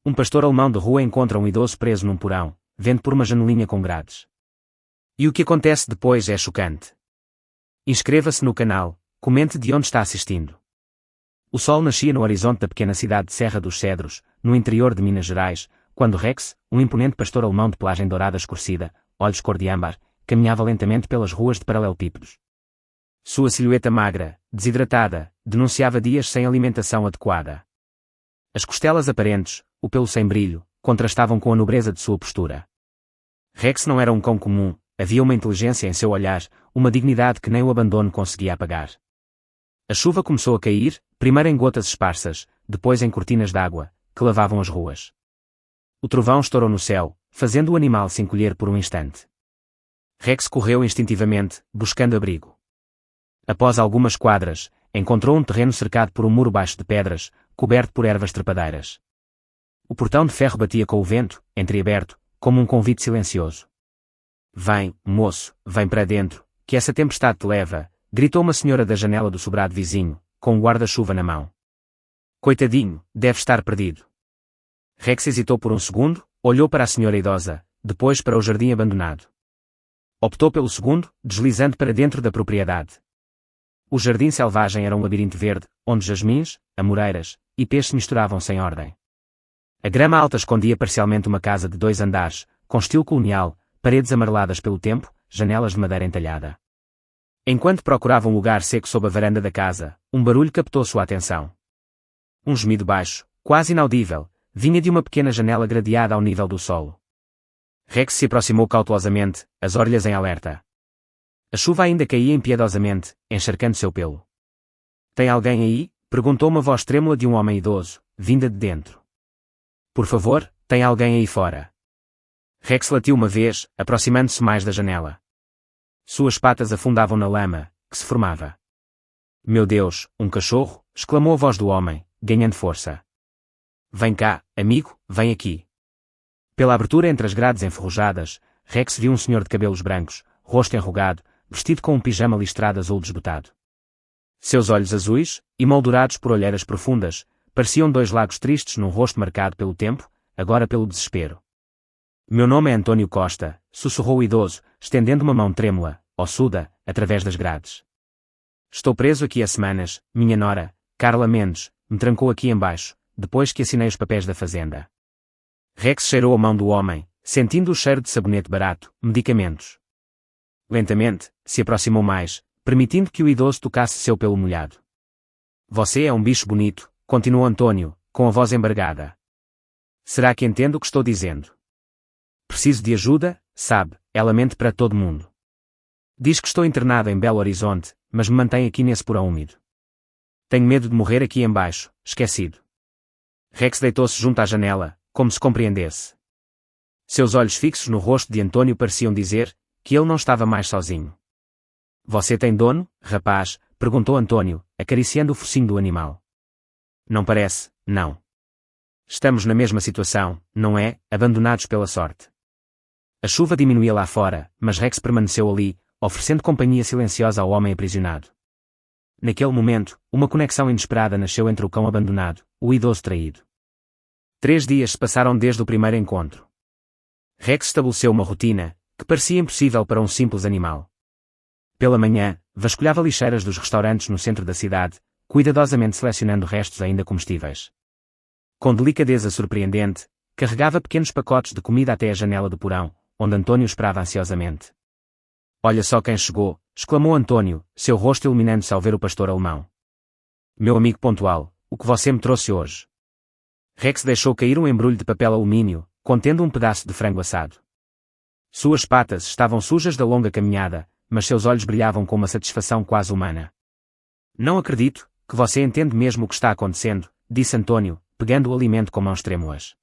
Um pastor alemão de rua encontra um idoso preso num porão, vendo por uma janelinha com grades. E o que acontece depois é chocante. Inscreva-se no canal, comente de onde está assistindo. O sol nascia no horizonte da pequena cidade de Serra dos Cedros, no interior de Minas Gerais, quando Rex, um imponente pastor alemão de pelagem dourada escurecida, olhos cor de âmbar, caminhava lentamente pelas ruas de paralelepípedos. Sua silhueta magra, desidratada, denunciava dias sem alimentação adequada. As costelas aparentes, o pelo sem brilho, contrastavam com a nobreza de sua postura. Rex não era um cão comum, havia uma inteligência em seu olhar, uma dignidade que nem o abandono conseguia apagar. A chuva começou a cair, primeiro em gotas esparsas, depois em cortinas d'água, que lavavam as ruas. O trovão estourou no céu, fazendo o animal se encolher por um instante. Rex correu instintivamente, buscando abrigo. Após algumas quadras, encontrou um terreno cercado por um muro baixo de pedras, coberto por ervas trepadeiras. O portão de ferro batia com o vento, entreaberto, como um convite silencioso. "Vem, moço, vem para dentro, que essa tempestade te leva", gritou uma senhora da janela do sobrado vizinho, com um guarda-chuva na mão. "Coitadinho, deve estar perdido." Rex hesitou por um segundo, olhou para a senhora idosa, depois para o jardim abandonado. Optou pelo segundo, deslizando para dentro da propriedade. O jardim selvagem era um labirinto verde, onde jasmins, amoreiras e peixes se misturavam sem ordem. A grama alta escondia parcialmente uma casa de 2 andares, com estilo colonial, paredes amareladas pelo tempo, janelas de madeira entalhada. Enquanto procurava um lugar seco sob a varanda da casa, um barulho captou sua atenção. Um gemido baixo, quase inaudível, vinha de uma pequena janela gradeada ao nível do solo. Rex se aproximou cautelosamente, as orelhas em alerta. A chuva ainda caía impiedosamente, encharcando seu pelo. "Tem alguém aí?", perguntou uma voz trêmula de um homem idoso, vinda de dentro. "Por favor, tem alguém aí fora?" Rex latiu uma vez, aproximando-se mais da janela. Suas patas afundavam na lama, que se formava. "Meu Deus, um cachorro!", exclamou a voz do homem, ganhando força. "Vem cá, amigo, vem aqui." Pela abertura entre as grades enferrujadas, Rex viu um senhor de cabelos brancos, rosto enrugado, vestido com um pijama listrado azul desbotado. Seus olhos azuis, emoldurados por olheiras profundas, pareciam 2 lagos tristes num rosto marcado pelo tempo, agora pelo desespero. "Meu nome é Antônio Costa", sussurrou o idoso, estendendo uma mão trêmula, ossuda, através das grades. "Estou preso aqui há semanas, minha nora, Carla Mendes, me trancou aqui embaixo, depois que assinei os papéis da fazenda." Rex cheirou a mão do homem, sentindo o cheiro de sabonete barato, medicamentos. Lentamente, se aproximou mais, permitindo que o idoso tocasse seu pelo molhado. "Você é um bicho bonito", continuou Antônio, com a voz embargada. "Será que entende o que estou dizendo? Preciso de ajuda, sabe, ela mente para todo mundo. Diz que estou internado em Belo Horizonte, mas me mantém aqui nesse porão úmido. Tenho medo de morrer aqui embaixo, esquecido." Rex deitou-se junto à janela, como se compreendesse. Seus olhos fixos no rosto de Antônio pareciam dizer que ele não estava mais sozinho. "Você tem dono, rapaz?", perguntou Antônio, acariciando o focinho do animal. "Não parece, não. Estamos na mesma situação, não é, abandonados pela sorte." A chuva diminuía lá fora, mas Rex permaneceu ali, oferecendo companhia silenciosa ao homem aprisionado. Naquele momento, uma conexão inesperada nasceu entre o cão abandonado, o idoso traído. 3 dias se passaram desde o primeiro encontro. Rex estabeleceu uma rotina, que parecia impossível para um simples animal. Pela manhã, vasculhava lixeiras dos restaurantes no centro da cidade, cuidadosamente selecionando restos ainda comestíveis. Com delicadeza surpreendente, carregava pequenos pacotes de comida até a janela do porão, onde Antônio esperava ansiosamente. "Olha só quem chegou", exclamou Antônio, seu rosto iluminando-se ao ver o pastor alemão. "Meu amigo pontual, o que você me trouxe hoje?" Rex deixou cair um embrulho de papel alumínio, contendo um pedaço de frango assado. Suas patas estavam sujas da longa caminhada, mas seus olhos brilhavam com uma satisfação quase humana. "Não acredito que você entende mesmo o que está acontecendo", disse Antônio, pegando o alimento com mãos trêmulas.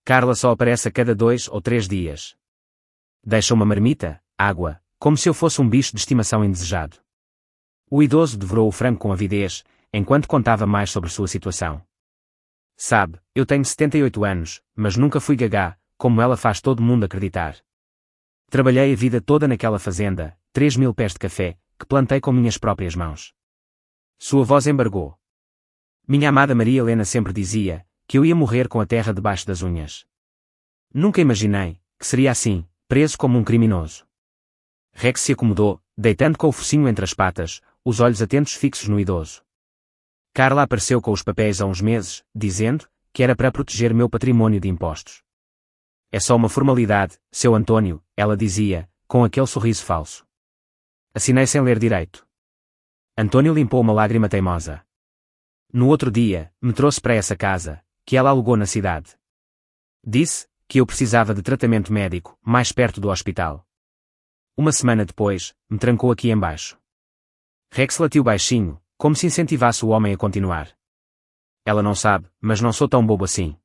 "Carla só aparece a cada 2 ou 3 dias. Deixa uma marmita, água, como se eu fosse um bicho de estimação indesejado." O idoso devorou o frango com avidez, enquanto contava mais sobre sua situação. "Sabe, eu tenho 78 anos, mas nunca fui gagá, como ela faz todo mundo acreditar. Trabalhei a vida toda naquela fazenda, 3.000 pés de café, que plantei com minhas próprias mãos." Sua voz embargou. "Minha amada Maria Helena sempre dizia que eu ia morrer com a terra debaixo das unhas. Nunca imaginei que seria assim, preso como um criminoso. Rex se acomodou, deitando com o focinho entre as patas, os olhos atentos fixos no idoso. Carla apareceu com os papéis há uns meses, dizendo que era para proteger meu patrimônio de impostos. É só uma formalidade, seu Antônio, ela dizia, com aquele sorriso falso. Assinei sem ler direito. Antônio limpou uma lágrima teimosa. No outro dia, me trouxe para essa casa, que ela alugou na cidade. Disse que eu precisava de tratamento médico, mais perto do hospital. Uma semana depois, me trancou aqui embaixo. Rex latiu baixinho, como se incentivasse o homem a continuar. Ela não sabe, mas não sou tão bobo assim.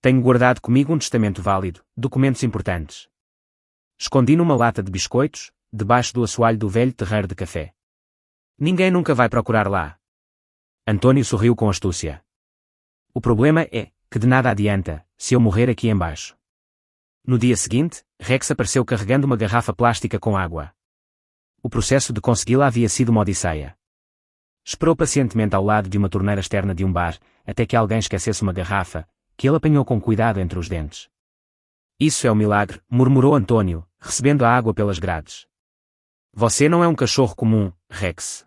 Tenho guardado comigo um testamento válido, documentos importantes. Escondi numa lata de biscoitos, debaixo do assoalho do velho terreiro de café. Ninguém nunca vai procurar lá. Antônio sorriu com astúcia. O problema é que de nada adianta, se eu morrer aqui embaixo. No dia seguinte, Rex apareceu carregando uma garrafa plástica com água. O processo de consegui-la havia sido uma odisseia. Esperou pacientemente ao lado de uma torneira externa de um bar, até que alguém esquecesse uma garrafa, que ele apanhou com cuidado entre os dentes. Isso é um milagre, murmurou Antônio, recebendo a água pelas grades. Você não é um cachorro comum, Rex.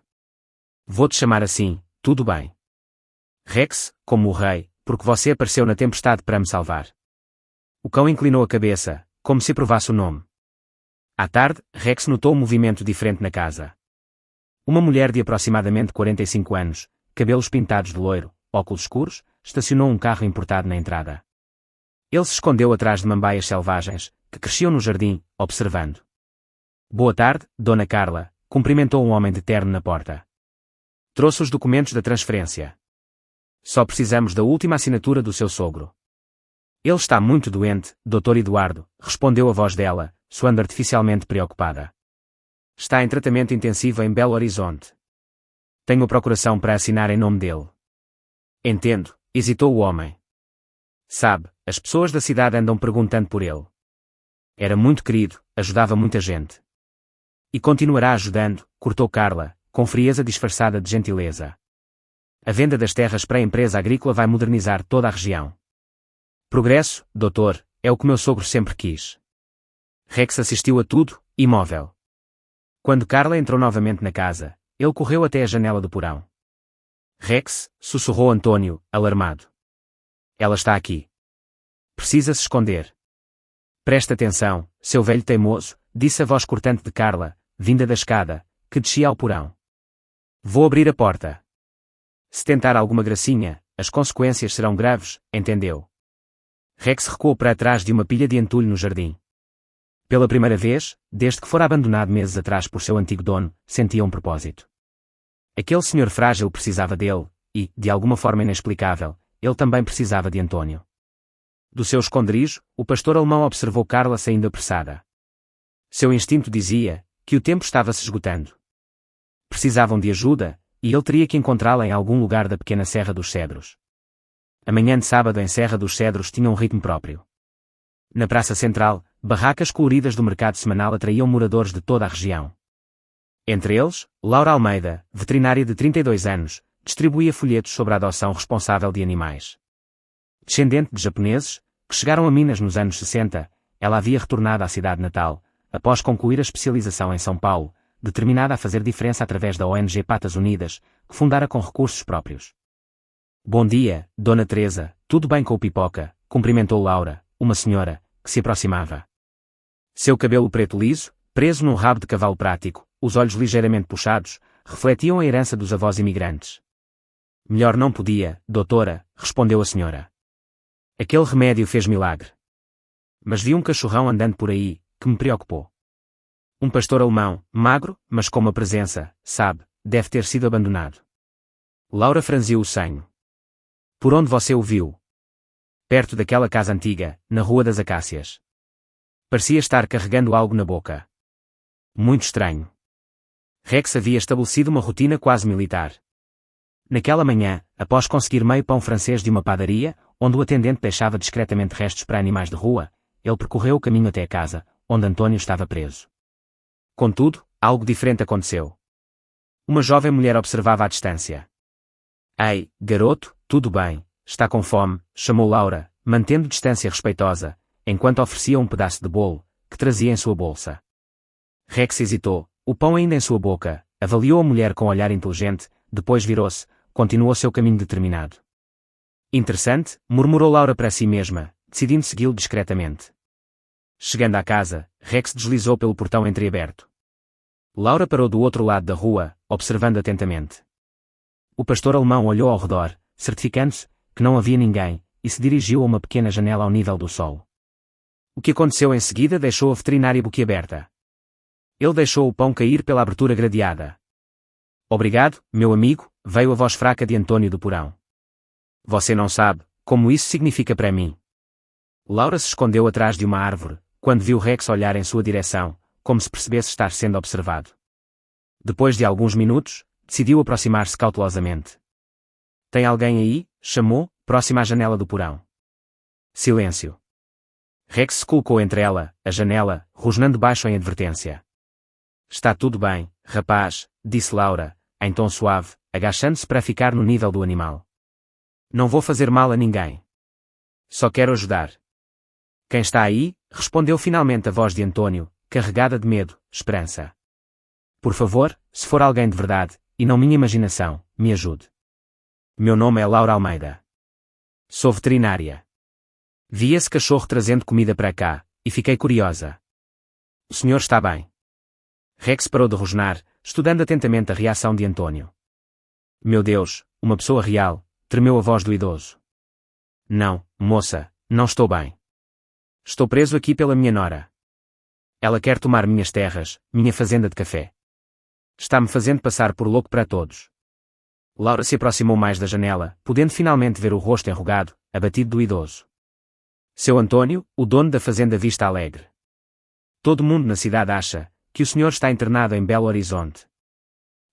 Vou-te chamar assim, tudo bem. Rex, como o rei, porque você apareceu na tempestade para me salvar. O cão inclinou a cabeça, como se provasse o nome. À tarde, Rex notou um movimento diferente na casa. Uma mulher de aproximadamente 45 anos, cabelos pintados de loiro, óculos escuros, estacionou um carro importado na entrada. Ele se escondeu atrás de mambaias selvagens, que cresciam no jardim, observando. Boa tarde, Dona Carla, cumprimentou um homem de terno na porta. Trouxe os documentos da transferência. Só precisamos da última assinatura do seu sogro. Ele está muito doente, Dr. Eduardo, respondeu a voz dela, soando artificialmente preocupada. Está em tratamento intensivo em Belo Horizonte. Tenho a procuração para assinar em nome dele. Entendo, hesitou o homem. Sabe, as pessoas da cidade andam perguntando por ele. Era muito querido, ajudava muita gente. E continuará ajudando, cortou Carla, com frieza disfarçada de gentileza. A venda das terras para a empresa agrícola vai modernizar toda a região. Progresso, doutor, é o que meu sogro sempre quis. Rex assistiu a tudo, imóvel. Quando Carla entrou novamente na casa, ele correu até a janela do porão. Rex, sussurrou Antônio, alarmado. Ela está aqui. Precisa se esconder. Preste atenção, seu velho teimoso, disse a voz cortante de Carla, vinda da escada, que descia ao porão. Vou abrir a porta. Se tentar alguma gracinha, as consequências serão graves, entendeu? Rex recuou para trás de uma pilha de entulho no jardim. Pela primeira vez, desde que fora abandonado meses atrás por seu antigo dono, sentia um propósito. Aquele senhor frágil precisava dele, e, de alguma forma inexplicável, ele também precisava de Antônio. Do seu esconderijo, o pastor alemão observou Carla saindo apressada. Seu instinto dizia que o tempo estava se esgotando. Precisavam de ajuda, e ele teria que encontrá-la em algum lugar da pequena Serra dos Cedros. A manhã de sábado em Serra dos Cedros tinha um ritmo próprio. Na praça central, barracas coloridas do mercado semanal atraíam moradores de toda a região. Entre eles, Laura Almeida, veterinária de 32 anos, distribuía folhetos sobre a adoção responsável de animais. Descendente de japoneses, que chegaram a Minas nos anos 60, ela havia retornado à cidade natal, após concluir a especialização em São Paulo, determinada a fazer diferença através da ONG Patas Unidas, que fundara com recursos próprios. Bom dia, Dona Teresa, tudo bem com o Pipoca? Cumprimentou Laura, uma senhora, que se aproximava. Seu cabelo preto liso, preso num rabo de cavalo prático, os olhos ligeiramente puxados, refletiam a herança dos avós imigrantes. Melhor não podia, doutora, respondeu a senhora. Aquele remédio fez milagre. Mas vi um cachorrão andando por aí, que me preocupou. Um pastor alemão, magro, mas com uma presença, sabe, deve ter sido abandonado. Laura franziu o senho. Por onde você o viu? Perto daquela casa antiga, na Rua das Acácias. Parecia estar carregando algo na boca. Muito estranho. Rex havia estabelecido uma rotina quase militar. Naquela manhã, após conseguir meio pão francês de uma padaria, onde o atendente deixava discretamente restos para animais de rua, ele percorreu o caminho até a casa, onde Antônio estava preso. Contudo, algo diferente aconteceu. Uma jovem mulher observava à distância. Ei, garoto, tudo bem, está com fome, chamou Laura, mantendo distância respeitosa, enquanto oferecia um pedaço de bolo, que trazia em sua bolsa. Rex hesitou, o pão ainda em sua boca, avaliou a mulher com um olhar inteligente, depois virou-se, continuou seu caminho determinado. Interessante, murmurou Laura para si mesma, decidindo segui-lo discretamente. Chegando à casa, Rex deslizou pelo portão entreaberto. Laura parou do outro lado da rua, observando atentamente. O pastor alemão olhou ao redor, certificando-se que não havia ninguém, e se dirigiu a uma pequena janela ao nível do solo. O que aconteceu em seguida deixou a veterinária boquiaberta. Ele deixou o pão cair pela abertura gradeada. Obrigado, meu amigo, veio a voz fraca de Antônio do porão. Você não sabe como isso significa para mim. Laura se escondeu atrás de uma árvore, quando viu Rex olhar em sua direção, como se percebesse estar sendo observado. Depois de alguns minutos, decidiu aproximar-se cautelosamente. Tem alguém aí? Chamou, próxima à janela do porão. Silêncio. Rex se colocou entre ela, a janela, rosnando baixo em advertência. Está tudo bem, rapaz, disse Laura, em tom suave, agachando-se para ficar no nível do animal. Não vou fazer mal a ninguém. Só quero ajudar. Quem está aí? Respondeu finalmente a voz de Antônio, carregada de medo, esperança. Por favor, se for alguém de verdade, e não minha imaginação, me ajude. Meu nome é Laura Almeida. Sou veterinária. Vi esse cachorro trazendo comida para cá, e fiquei curiosa. O senhor está bem? Rex parou de rosnar, estudando atentamente a reação de Antônio. Meu Deus, uma pessoa real, tremeu a voz do idoso. Não, moça, não estou bem. Estou preso aqui pela minha nora. Ela quer tomar minhas terras, minha fazenda de café. Está-me fazendo passar por louco para todos. Laura se aproximou mais da janela, podendo finalmente ver o rosto enrugado, abatido do idoso. Seu Antônio, o dono da fazenda Vista Alegre. Todo mundo na cidade acha que o senhor está internado em Belo Horizonte.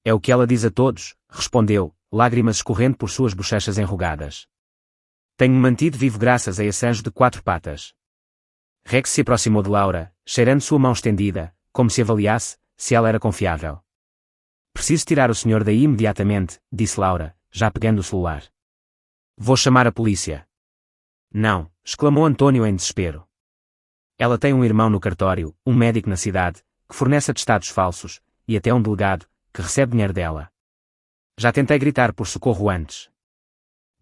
É o que ela diz a todos, respondeu, lágrimas escorrendo por suas bochechas enrugadas. Tenho-me mantido vivo graças a esse anjo de 4 patas. Rex se aproximou de Laura, cheirando sua mão estendida, como se avaliasse se ela era confiável. Preciso tirar o senhor daí imediatamente, disse Laura, já pegando o celular. Vou chamar a polícia. Não, exclamou Antônio em desespero. Ela tem um irmão no cartório, um médico na cidade, que fornece atestados falsos, e até um delegado, que recebe dinheiro dela. Já tentei gritar por socorro antes.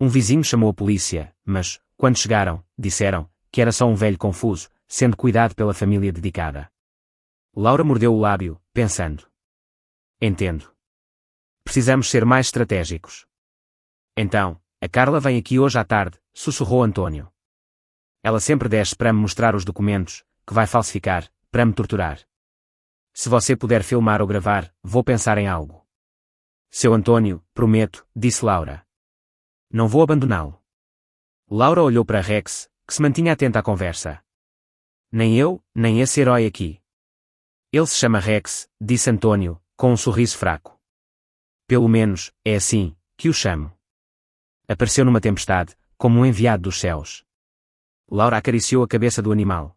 Um vizinho chamou a polícia, mas, quando chegaram, disseram que era só um velho confuso, sendo cuidado pela família dedicada. Laura mordeu o lábio, pensando. Entendo. Precisamos ser mais estratégicos. Então, a Carla vem aqui hoje à tarde, sussurrou Antônio. Ela sempre desce para me mostrar os documentos, que vai falsificar, para me torturar. Se você puder filmar ou gravar, vou pensar em algo. Seu Antônio, prometo, disse Laura. Não vou abandoná-lo. Laura olhou para Rex, que se mantinha atento à conversa. Nem eu, nem esse herói aqui. Ele se chama Rex, disse Antônio, com um sorriso fraco. Pelo menos, é assim, que o chamo. Apareceu numa tempestade, como um enviado dos céus. Laura acariciou a cabeça do animal.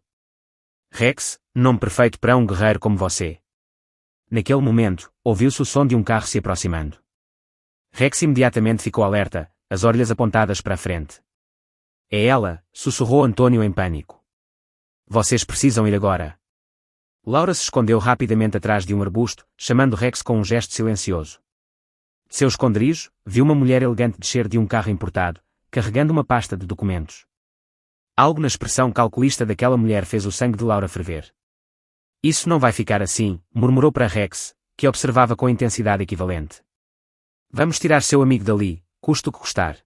Rex, nome perfeito para um guerreiro como você. Naquele momento, ouviu-se o som de um carro se aproximando. Rex imediatamente ficou alerta, as orelhas apontadas para a frente. É ela, sussurrou Antônio em pânico. Vocês precisam ir agora. Laura se escondeu rapidamente atrás de um arbusto, chamando Rex com um gesto silencioso. De seu esconderijo, viu uma mulher elegante descer de um carro importado, carregando uma pasta de documentos. Algo na expressão calculista daquela mulher fez o sangue de Laura ferver. Isso não vai ficar assim, murmurou para Rex, que observava com intensidade equivalente. Vamos tirar seu amigo dali, custe o que custar.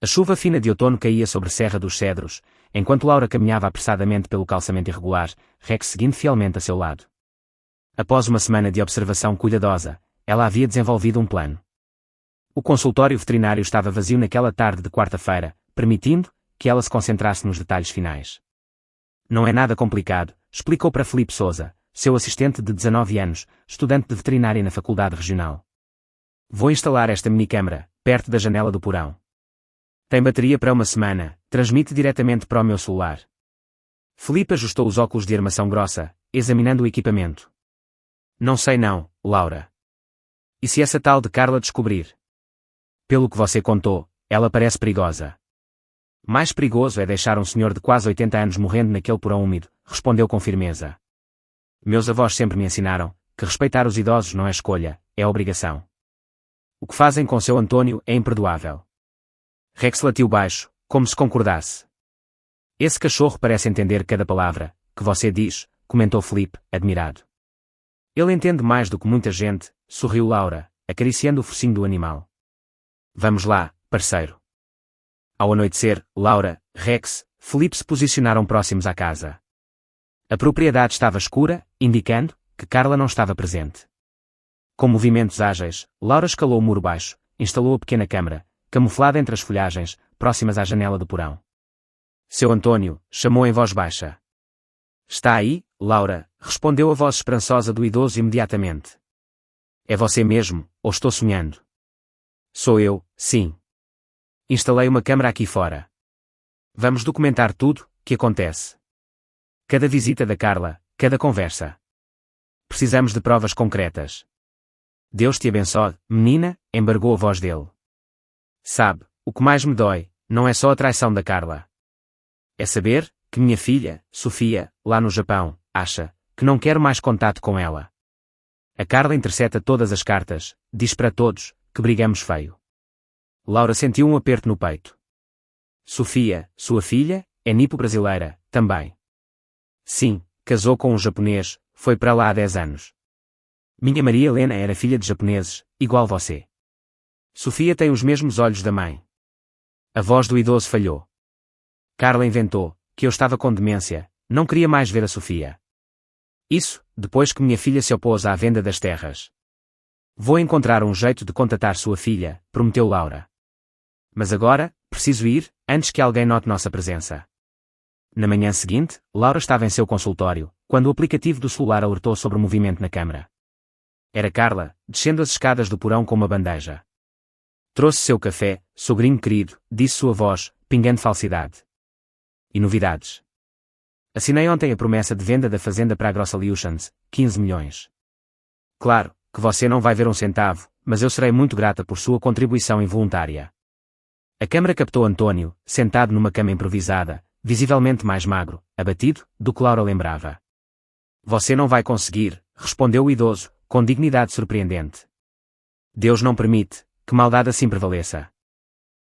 A chuva fina de outono caía sobre a Serra dos Cedros, enquanto Laura caminhava apressadamente pelo calçamento irregular, Rex seguindo fielmente a seu lado. Após uma semana de observação cuidadosa, ela havia desenvolvido um plano. O consultório veterinário estava vazio naquela tarde de quarta-feira, permitindo que ela se concentrasse nos detalhes finais. Não é nada complicado, explicou para Felipe Sousa, seu assistente de 19 anos, estudante de veterinária na Faculdade Regional. Vou instalar esta minicâmara, perto da janela do porão. Tem bateria para uma semana, transmite diretamente para o meu celular. Felipe ajustou os óculos de armação grossa, examinando o equipamento. Não sei não, Laura. E se essa tal de Carla descobrir? Pelo que você contou, ela parece perigosa. Mais perigoso é deixar um senhor de quase 80 anos morrendo naquele porão úmido, respondeu com firmeza. Meus avós sempre me ensinaram que respeitar os idosos não é escolha, é obrigação. O que fazem com seu Antônio é imperdoável. Rex latiu baixo, como se concordasse. Esse cachorro parece entender cada palavra que você diz, comentou Felipe, admirado. Ele entende mais do que muita gente, sorriu Laura, acariciando o focinho do animal. Vamos lá, parceiro. Ao anoitecer, Laura, Rex, Felipe se posicionaram próximos à casa. A propriedade estava escura, indicando que Carla não estava presente. Com movimentos ágeis, Laura escalou o muro baixo, instalou a pequena câmara, camuflada entre as folhagens, próximas à janela do porão. Seu Antônio, chamou em voz baixa. Está aí, Laura, respondeu a voz esperançosa do idoso imediatamente. É você mesmo, ou estou sonhando? Sou eu, sim. Instalei uma câmara aqui fora. Vamos documentar tudo que acontece. Cada visita da Carla, cada conversa. Precisamos de provas concretas. Deus te abençoe, menina, embargou a voz dele. Sabe, o que mais me dói, não é só a traição da Carla. É saber que minha filha, Sofia, lá no Japão, acha que não quero mais contato com ela. A Carla intercepta todas as cartas, diz para todos que brigamos feio. Laura sentiu um aperto no peito. Sofia, sua filha, é nipo-brasileira, também. Sim, casou com um japonês, foi para lá há 10 anos. Minha Maria Helena era filha de japoneses, igual você. Sofia tem os mesmos olhos da mãe. A voz do idoso falhou. Carla inventou que eu estava com demência, não queria mais ver a Sofia. Isso, depois que minha filha se opôs à venda das terras. Vou encontrar um jeito de contatar sua filha, prometeu Laura. Mas agora, preciso ir, antes que alguém note nossa presença. Na manhã seguinte, Laura estava em seu consultório, quando o aplicativo do celular alertou sobre o movimento na câmara. Era Carla, descendo as escadas do porão com uma bandeja. Trouxe seu café, sogrinho querido, disse sua voz, pingando falsidade. E novidades. Assinei ontem a promessa de venda da fazenda para a AgroSolutions, 15 milhões. Claro, que você não vai ver um centavo, mas eu serei muito grata por sua contribuição involuntária. A câmara captou Antônio, sentado numa cama improvisada, visivelmente mais magro, abatido, do que Laura lembrava. Você não vai conseguir, respondeu o idoso, com dignidade surpreendente. Deus não permite que maldade assim prevaleça.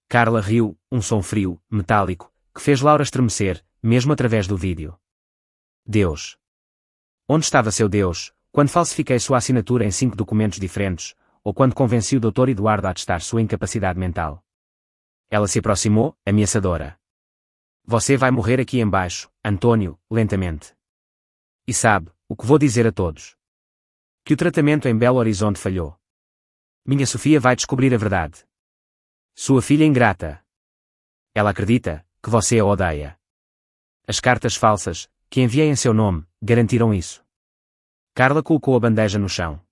Carla riu, um som frio, metálico, que fez Laura estremecer, mesmo através do vídeo. Deus. Onde estava seu Deus, quando falsifiquei sua assinatura em 5 documentos diferentes, ou quando convenci o Dr. Eduardo a testar sua incapacidade mental? Ela se aproximou, ameaçadora. Você vai morrer aqui embaixo, Antônio, lentamente. E sabe, o que vou dizer a todos? Que o tratamento em Belo Horizonte falhou. Minha Sofia vai descobrir a verdade. Sua filha ingrata. Ela acredita que você a odeia. As cartas falsas, que enviei em seu nome, garantiram isso. Carla colocou a bandeja no chão.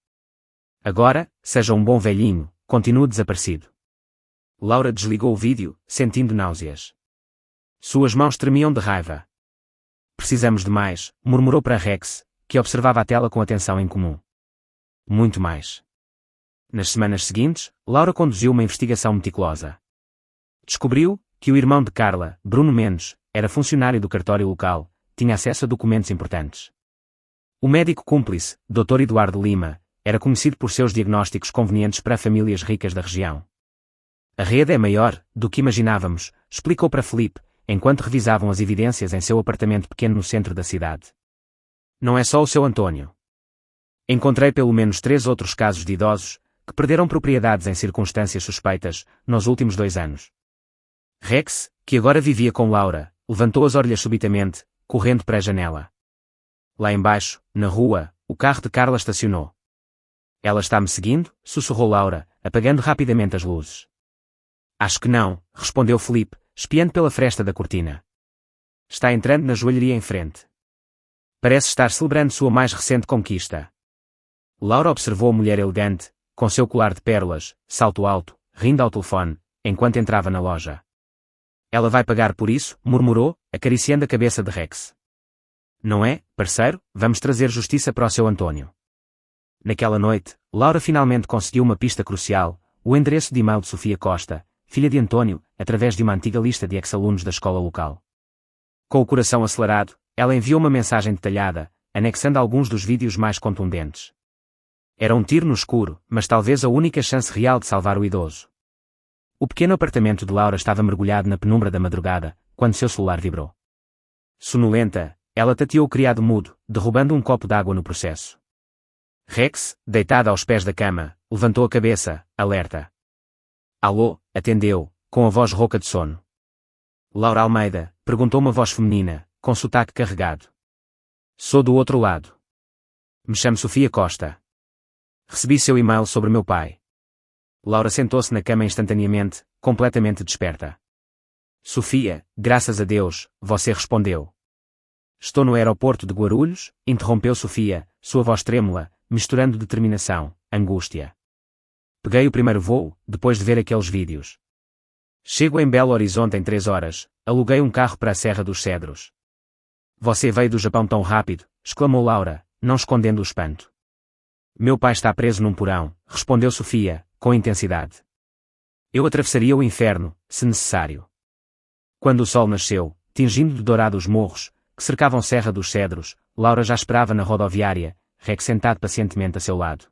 Agora, seja um bom velhinho, continue desaparecido. Laura desligou o vídeo, sentindo náuseas. Suas mãos tremiam de raiva. Precisamos de mais, murmurou para Rex, que observava a tela com atenção incomum. Muito mais. Nas semanas seguintes, Laura conduziu uma investigação meticulosa. Descobriu que o irmão de Carla, Bruno Mendes, era funcionário do cartório local, tinha acesso a documentos importantes. O médico cúmplice, Dr. Eduardo Lima, era conhecido por seus diagnósticos convenientes para famílias ricas da região. A rede é maior do que imaginávamos, explicou para Felipe, enquanto revisavam as evidências em seu apartamento pequeno no centro da cidade. Não é só o seu Antônio. Encontrei pelo menos 3 outros casos de idosos que perderam propriedades em circunstâncias suspeitas nos últimos 2 anos. Rex, que agora vivia com Laura, levantou as orelhas subitamente, correndo para a janela. Lá embaixo, na rua, o carro de Carla estacionou. Ela está me seguindo? Sussurrou Laura, apagando rapidamente as luzes. Acho que não, respondeu Felipe, espiando pela fresta da cortina. Está entrando na joalheria em frente. Parece estar celebrando sua mais recente conquista. Laura observou a mulher elegante, com seu colar de pérolas, salto alto, rindo ao telefone, enquanto entrava na loja. Ela vai pagar por isso, murmurou, acariciando a cabeça de Rex. Não é, parceiro, vamos trazer justiça para o seu Antônio. Naquela noite, Laura finalmente conseguiu uma pista crucial, o endereço de e-mail de Sofia Costa, filha de Antônio, através de uma antiga lista de ex-alunos da escola local. Com o coração acelerado, ela enviou uma mensagem detalhada, anexando alguns dos vídeos mais contundentes. Era um tiro no escuro, mas talvez a única chance real de salvar o idoso. O pequeno apartamento de Laura estava mergulhado na penumbra da madrugada, quando seu celular vibrou. Sonolenta, ela tateou o criado mudo, derrubando um copo d'água no processo. Rex, deitada aos pés da cama, levantou a cabeça, alerta. Alô, atendeu, com a voz rouca de sono. Laura Almeida, perguntou uma voz feminina, com sotaque carregado. Sou do outro lado. Me chamo Sofia Costa. Recebi seu e-mail sobre meu pai. Laura sentou-se na cama instantaneamente, completamente desperta. Sofia, graças a Deus, você respondeu. Estou no aeroporto de Guarulhos, interrompeu Sofia, sua voz trêmula, misturando determinação, angústia. Peguei o primeiro voo, depois de ver aqueles vídeos. Chego em Belo Horizonte em 3 horas, aluguei um carro para a Serra dos Cedros. Você veio do Japão tão rápido, exclamou Laura, não escondendo o espanto. Meu pai está preso num porão, respondeu Sofia, com intensidade. Eu atravessaria o inferno, se necessário. Quando o sol nasceu, tingindo de dourado os morros, que cercavam Serra dos Cedros, Laura já esperava na rodoviária, Rex sentado pacientemente a seu lado.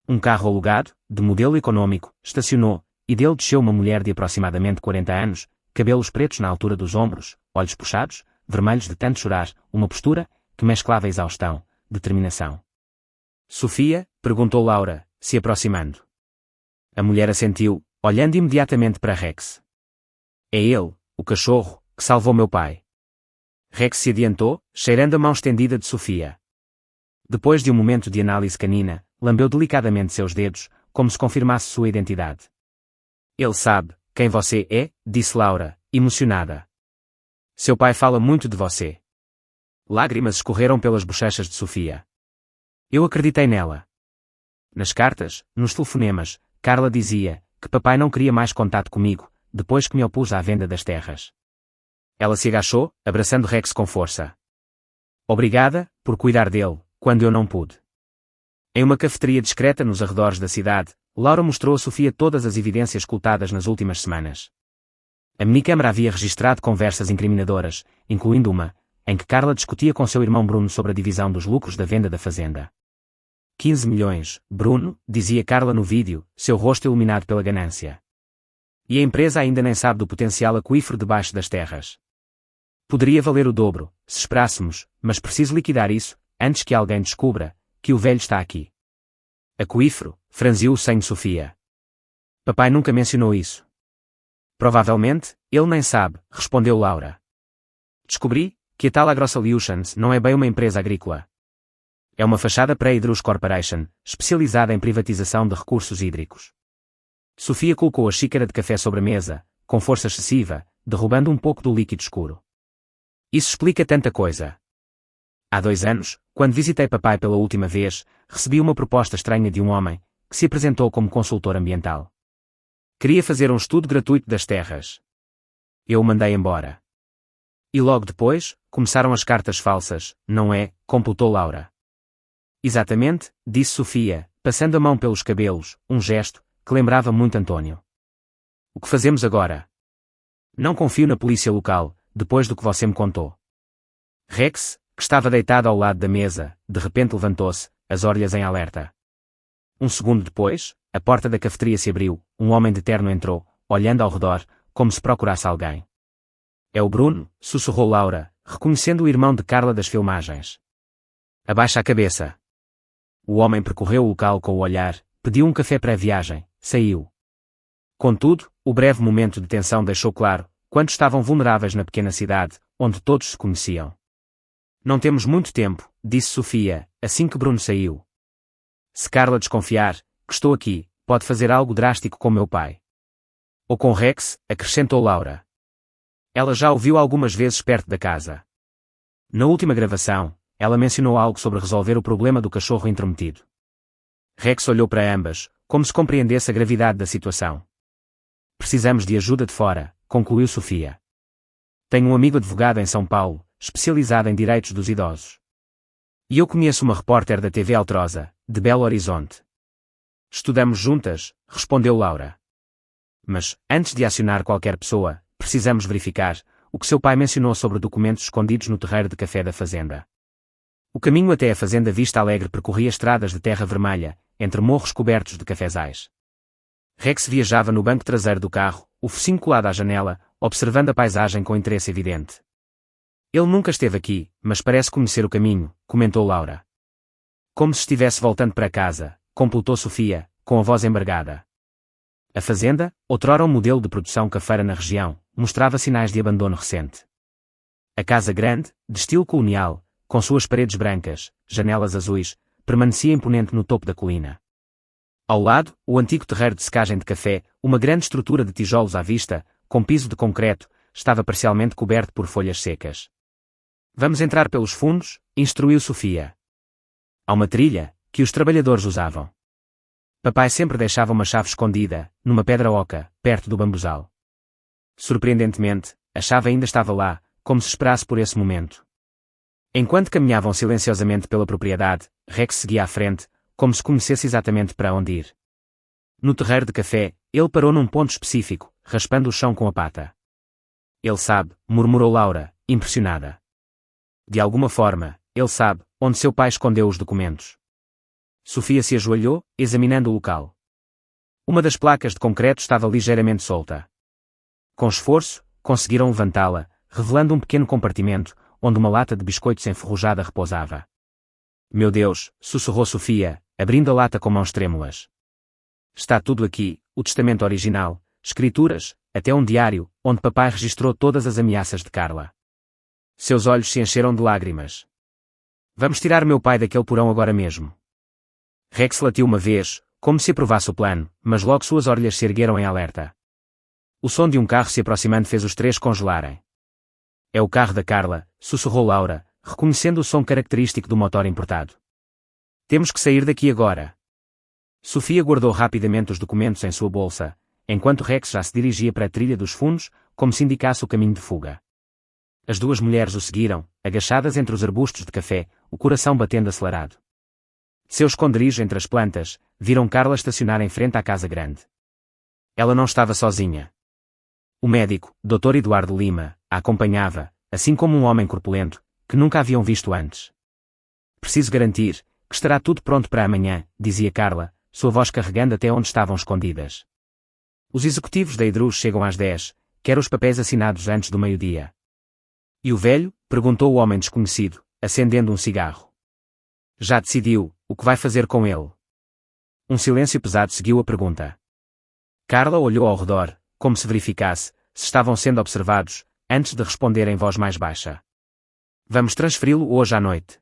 Um carro alugado, de modelo econômico, estacionou, e dele desceu uma mulher de aproximadamente 40 anos, cabelos pretos na altura dos ombros, olhos puxados, vermelhos de tanto chorar, uma postura que mesclava exaustão, determinação. Sofia, perguntou Laura, se aproximando. A mulher assentiu, olhando imediatamente para Rex. É ele, o cachorro, que salvou meu pai. Rex se adiantou, cheirando a mão estendida de Sofia. Depois de um momento de análise canina, lambeu delicadamente seus dedos, como se confirmasse sua identidade. Ele sabe quem você é, disse Laura, emocionada. Seu pai fala muito de você. Lágrimas escorreram pelas bochechas de Sofia. Eu acreditei nela. Nas cartas, nos telefonemas, Carla dizia que papai não queria mais contato comigo, depois que me opus à venda das terras. Ela se agachou, abraçando Rex com força. Obrigada, por cuidar dele, quando eu não pude. Em uma cafeteria discreta nos arredores da cidade, Laura mostrou a Sofia todas as evidências coltadas nas últimas semanas. A minicâmara havia registrado conversas incriminadoras, incluindo uma, em que Carla discutia com seu irmão Bruno sobre a divisão dos lucros da venda da fazenda. 15 milhões, Bruno, dizia Carla no vídeo, seu rosto iluminado pela ganância. E a empresa ainda nem sabe do potencial aquífero debaixo das terras. Poderia valer o dobro, se esperássemos, mas preciso liquidar isso, antes que alguém descubra que o velho está aqui. Aquífero, franziu o senho Sofia. Papai nunca mencionou isso. Provavelmente, ele nem sabe, respondeu Laura. Descobri que a tal AgroSolutions não é bem uma empresa agrícola. É uma fachada pré-Hydrus Corporation, especializada em privatização de recursos hídricos. Sofia colocou a xícara de café sobre a mesa, com força excessiva, derrubando um pouco do líquido escuro. Isso explica tanta coisa. Há 2 anos, quando visitei papai pela última vez, recebi uma proposta estranha de um homem, que se apresentou como consultor ambiental. Queria fazer um estudo gratuito das terras. Eu o mandei embora. E logo depois, começaram as cartas falsas, não é? Completou Laura. Exatamente, disse Sofia, passando a mão pelos cabelos, um gesto que lembrava muito Antônio. O que fazemos agora? Não confio na polícia local, depois do que você me contou. Rex, que estava deitado ao lado da mesa, de repente levantou-se, as orelhas em alerta. Um segundo depois, a porta da cafeteria se abriu, um homem de terno entrou, olhando ao redor, como se procurasse alguém. É o Bruno, sussurrou Laura, reconhecendo o irmão de Carla das filmagens. Abaixa a cabeça. O homem percorreu o local com o olhar, pediu um café para a viagem, saiu. Contudo, o breve momento de tensão deixou claro quanto estavam vulneráveis na pequena cidade, onde todos se conheciam. Não temos muito tempo, disse Sofia, assim que Bruno saiu. Se Carla desconfiar que estou aqui, pode fazer algo drástico com meu pai. Ou com Rex, acrescentou Laura. Ela já o viu algumas vezes perto da casa. Na última gravação, ela mencionou algo sobre resolver o problema do cachorro intrometido. Rex olhou para ambas, como se compreendesse a gravidade da situação. Precisamos de ajuda de fora, concluiu Sofia. Tenho um amigo advogado em São Paulo, especializado em direitos dos idosos. E eu conheço uma repórter da TV Altrosa, de Belo Horizonte. Estudamos juntas, respondeu Laura. mas, antes de acionar qualquer pessoa, precisamos verificar o que seu pai mencionou sobre documentos escondidos no terreiro de café da fazenda. O caminho até a fazenda Vista Alegre percorria estradas de terra vermelha, entre morros cobertos de cafezais. Rex viajava no banco traseiro do carro, o focinho colado à janela, observando a paisagem com interesse evidente. Ele nunca esteve aqui, mas parece conhecer o caminho, comentou Laura. Como se estivesse voltando para casa, completou Sofia, com a voz embargada. A fazenda, outrora um modelo de produção cafeira na região, mostrava sinais de abandono recente. A casa grande, de estilo colonial, com suas paredes brancas, janelas azuis, permanecia imponente no topo da colina. Ao lado, o antigo terreiro de secagem de café, uma grande estrutura de tijolos à vista, com piso de concreto, estava parcialmente coberto por folhas secas. Vamos entrar pelos fundos, instruiu Sofia. Há uma trilha, que os trabalhadores usavam. Papai sempre deixava uma chave escondida, numa pedra oca, perto do bambuzal. Surpreendentemente, a chave ainda estava lá, como se esperasse por esse momento. Enquanto caminhavam silenciosamente pela propriedade, Rex seguia à frente, como se conhecesse exatamente para onde ir. No terreiro de café, ele parou num ponto específico, raspando o chão com a pata. Ele sabe, murmurou Laura, impressionada. De alguma forma, ele sabe onde seu pai escondeu os documentos. Sofia se ajoelhou, examinando o local. Uma das placas de concreto estava ligeiramente solta. Com esforço, conseguiram levantá-la, revelando um pequeno compartimento, onde uma lata de biscoitos enferrujada repousava. Meu Deus, sussurrou Sofia, abrindo a lata com mãos trêmulas. Está tudo aqui, o testamento original, escrituras, até um diário, onde papai registrou todas as ameaças de Carla. Seus olhos se encheram de lágrimas. Vamos tirar meu pai daquele porão agora mesmo. Rex latiu uma vez, como se aprovasse o plano, mas logo suas orelhas se ergueram em alerta. O som de um carro se aproximando fez os três congelarem. É o carro da Carla, sussurrou Laura, reconhecendo o som característico do motor importado. Temos que sair daqui agora. Sofia guardou rapidamente os documentos em sua bolsa, enquanto Rex já se dirigia para a trilha dos fundos, como se indicasse o caminho de fuga. As duas mulheres o seguiram, agachadas entre os arbustos de café, o coração batendo acelerado. Seu esconderijo entre as plantas, viram Carla estacionar em frente à casa grande. Ela não estava sozinha. O médico, Dr. Eduardo Lima, a acompanhava, assim como um homem corpulento, que nunca haviam visto antes. Preciso garantir que estará tudo pronto para amanhã, dizia Carla, sua voz carregando até onde estavam escondidas. Os executivos da Idrus chegam às 10, quero os papéis assinados antes do meio-dia. E o velho? Perguntou o homem desconhecido, acendendo um cigarro. Já decidiu o que vai fazer com ele? Um silêncio pesado seguiu a pergunta. Carla olhou ao redor, como se verificasse se estavam sendo observados, antes de responder em voz mais baixa. Vamos transferi-lo hoje à noite.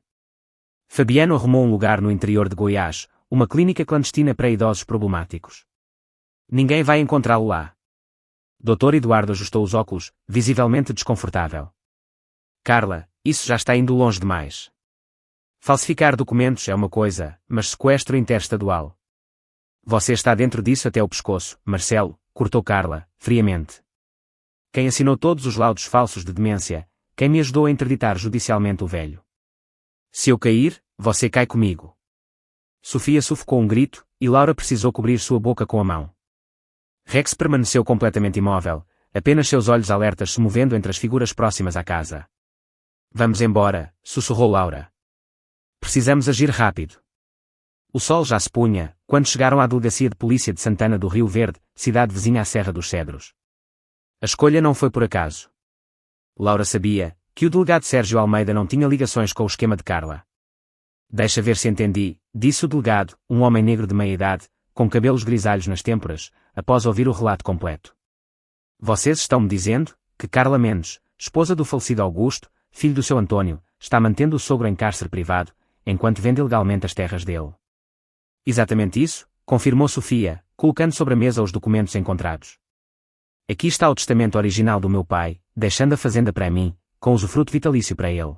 Fabiano arrumou um lugar no interior de Goiás, uma clínica clandestina para idosos problemáticos. Ninguém vai encontrá-lo lá. Dr. Eduardo ajustou os óculos, visivelmente desconfortável. Carla, isso já está indo longe demais. Falsificar documentos é uma coisa, mas sequestro interestadual. Você está dentro disso até o pescoço, Marcelo, cortou Carla, friamente. Quem assinou todos os laudos falsos de demência, quem me ajudou a interditar judicialmente o velho. Se eu cair, você cai comigo. Sofia sufocou um grito, e Laura precisou cobrir sua boca com a mão. Rex permaneceu completamente imóvel, apenas seus olhos alertas se movendo entre as figuras próximas à casa. Vamos embora, sussurrou Laura. Precisamos agir rápido. O sol já se punha, quando chegaram à delegacia de polícia de Santana do Rio Verde, cidade vizinha à Serra dos Cedros. A escolha não foi por acaso. Laura sabia que o delegado Sérgio Almeida não tinha ligações com o esquema de Carla. Deixa ver se entendi, disse o delegado, um homem negro de meia-idade, com cabelos grisalhos nas têmporas, após ouvir o relato completo. Vocês estão me dizendo que Carla Mendes, esposa do falecido Augusto, filho do seu Antônio, está mantendo o sogro em cárcere privado, enquanto vende ilegalmente as terras dele. Exatamente isso, confirmou Sofia, colocando sobre a mesa os documentos encontrados. Aqui está o testamento original do meu pai, deixando a fazenda para mim, com usufruto vitalício para ele.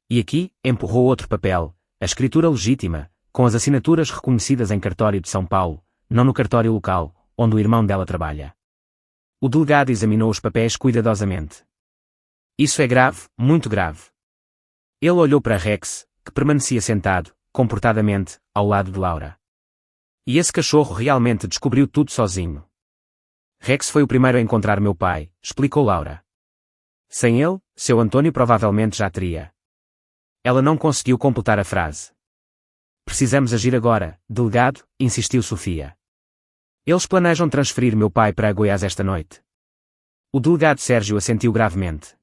E aqui, empurrou outro papel, a escritura legítima, com as assinaturas reconhecidas em cartório de São Paulo, não no cartório local, onde o irmão dela trabalha. O delegado examinou os papéis cuidadosamente. Isso é grave, muito grave. Ele olhou para Rex, que permanecia sentado, comportadamente, ao lado de Laura. E esse cachorro realmente descobriu tudo sozinho. Rex foi o primeiro a encontrar meu pai, explicou Laura. Sem ele, seu Antônio provavelmente já teria. Ela não conseguiu completar a frase. Precisamos agir agora, delegado, insistiu Sofia. Eles planejam transferir meu pai para Goiás esta noite. O delegado Sérgio assentiu gravemente.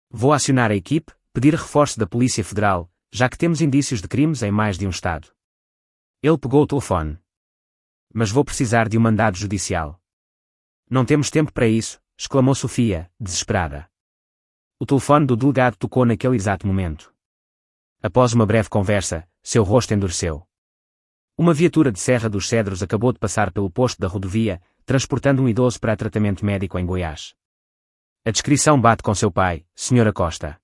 Vou acionar a equipe, pedir reforço da Polícia Federal, já que temos indícios de crimes em mais de um estado. Ele pegou o telefone. Mas vou precisar de um mandado judicial. Não temos tempo para isso, exclamou Sofia, desesperada. O telefone do delegado tocou naquele exato momento. Após uma breve conversa, seu rosto endureceu. Uma viatura de Serra dos Cedros acabou de passar pelo posto da rodovia, transportando um idoso para tratamento médico em Goiás. A descrição bate com seu pai, Sra. Costa.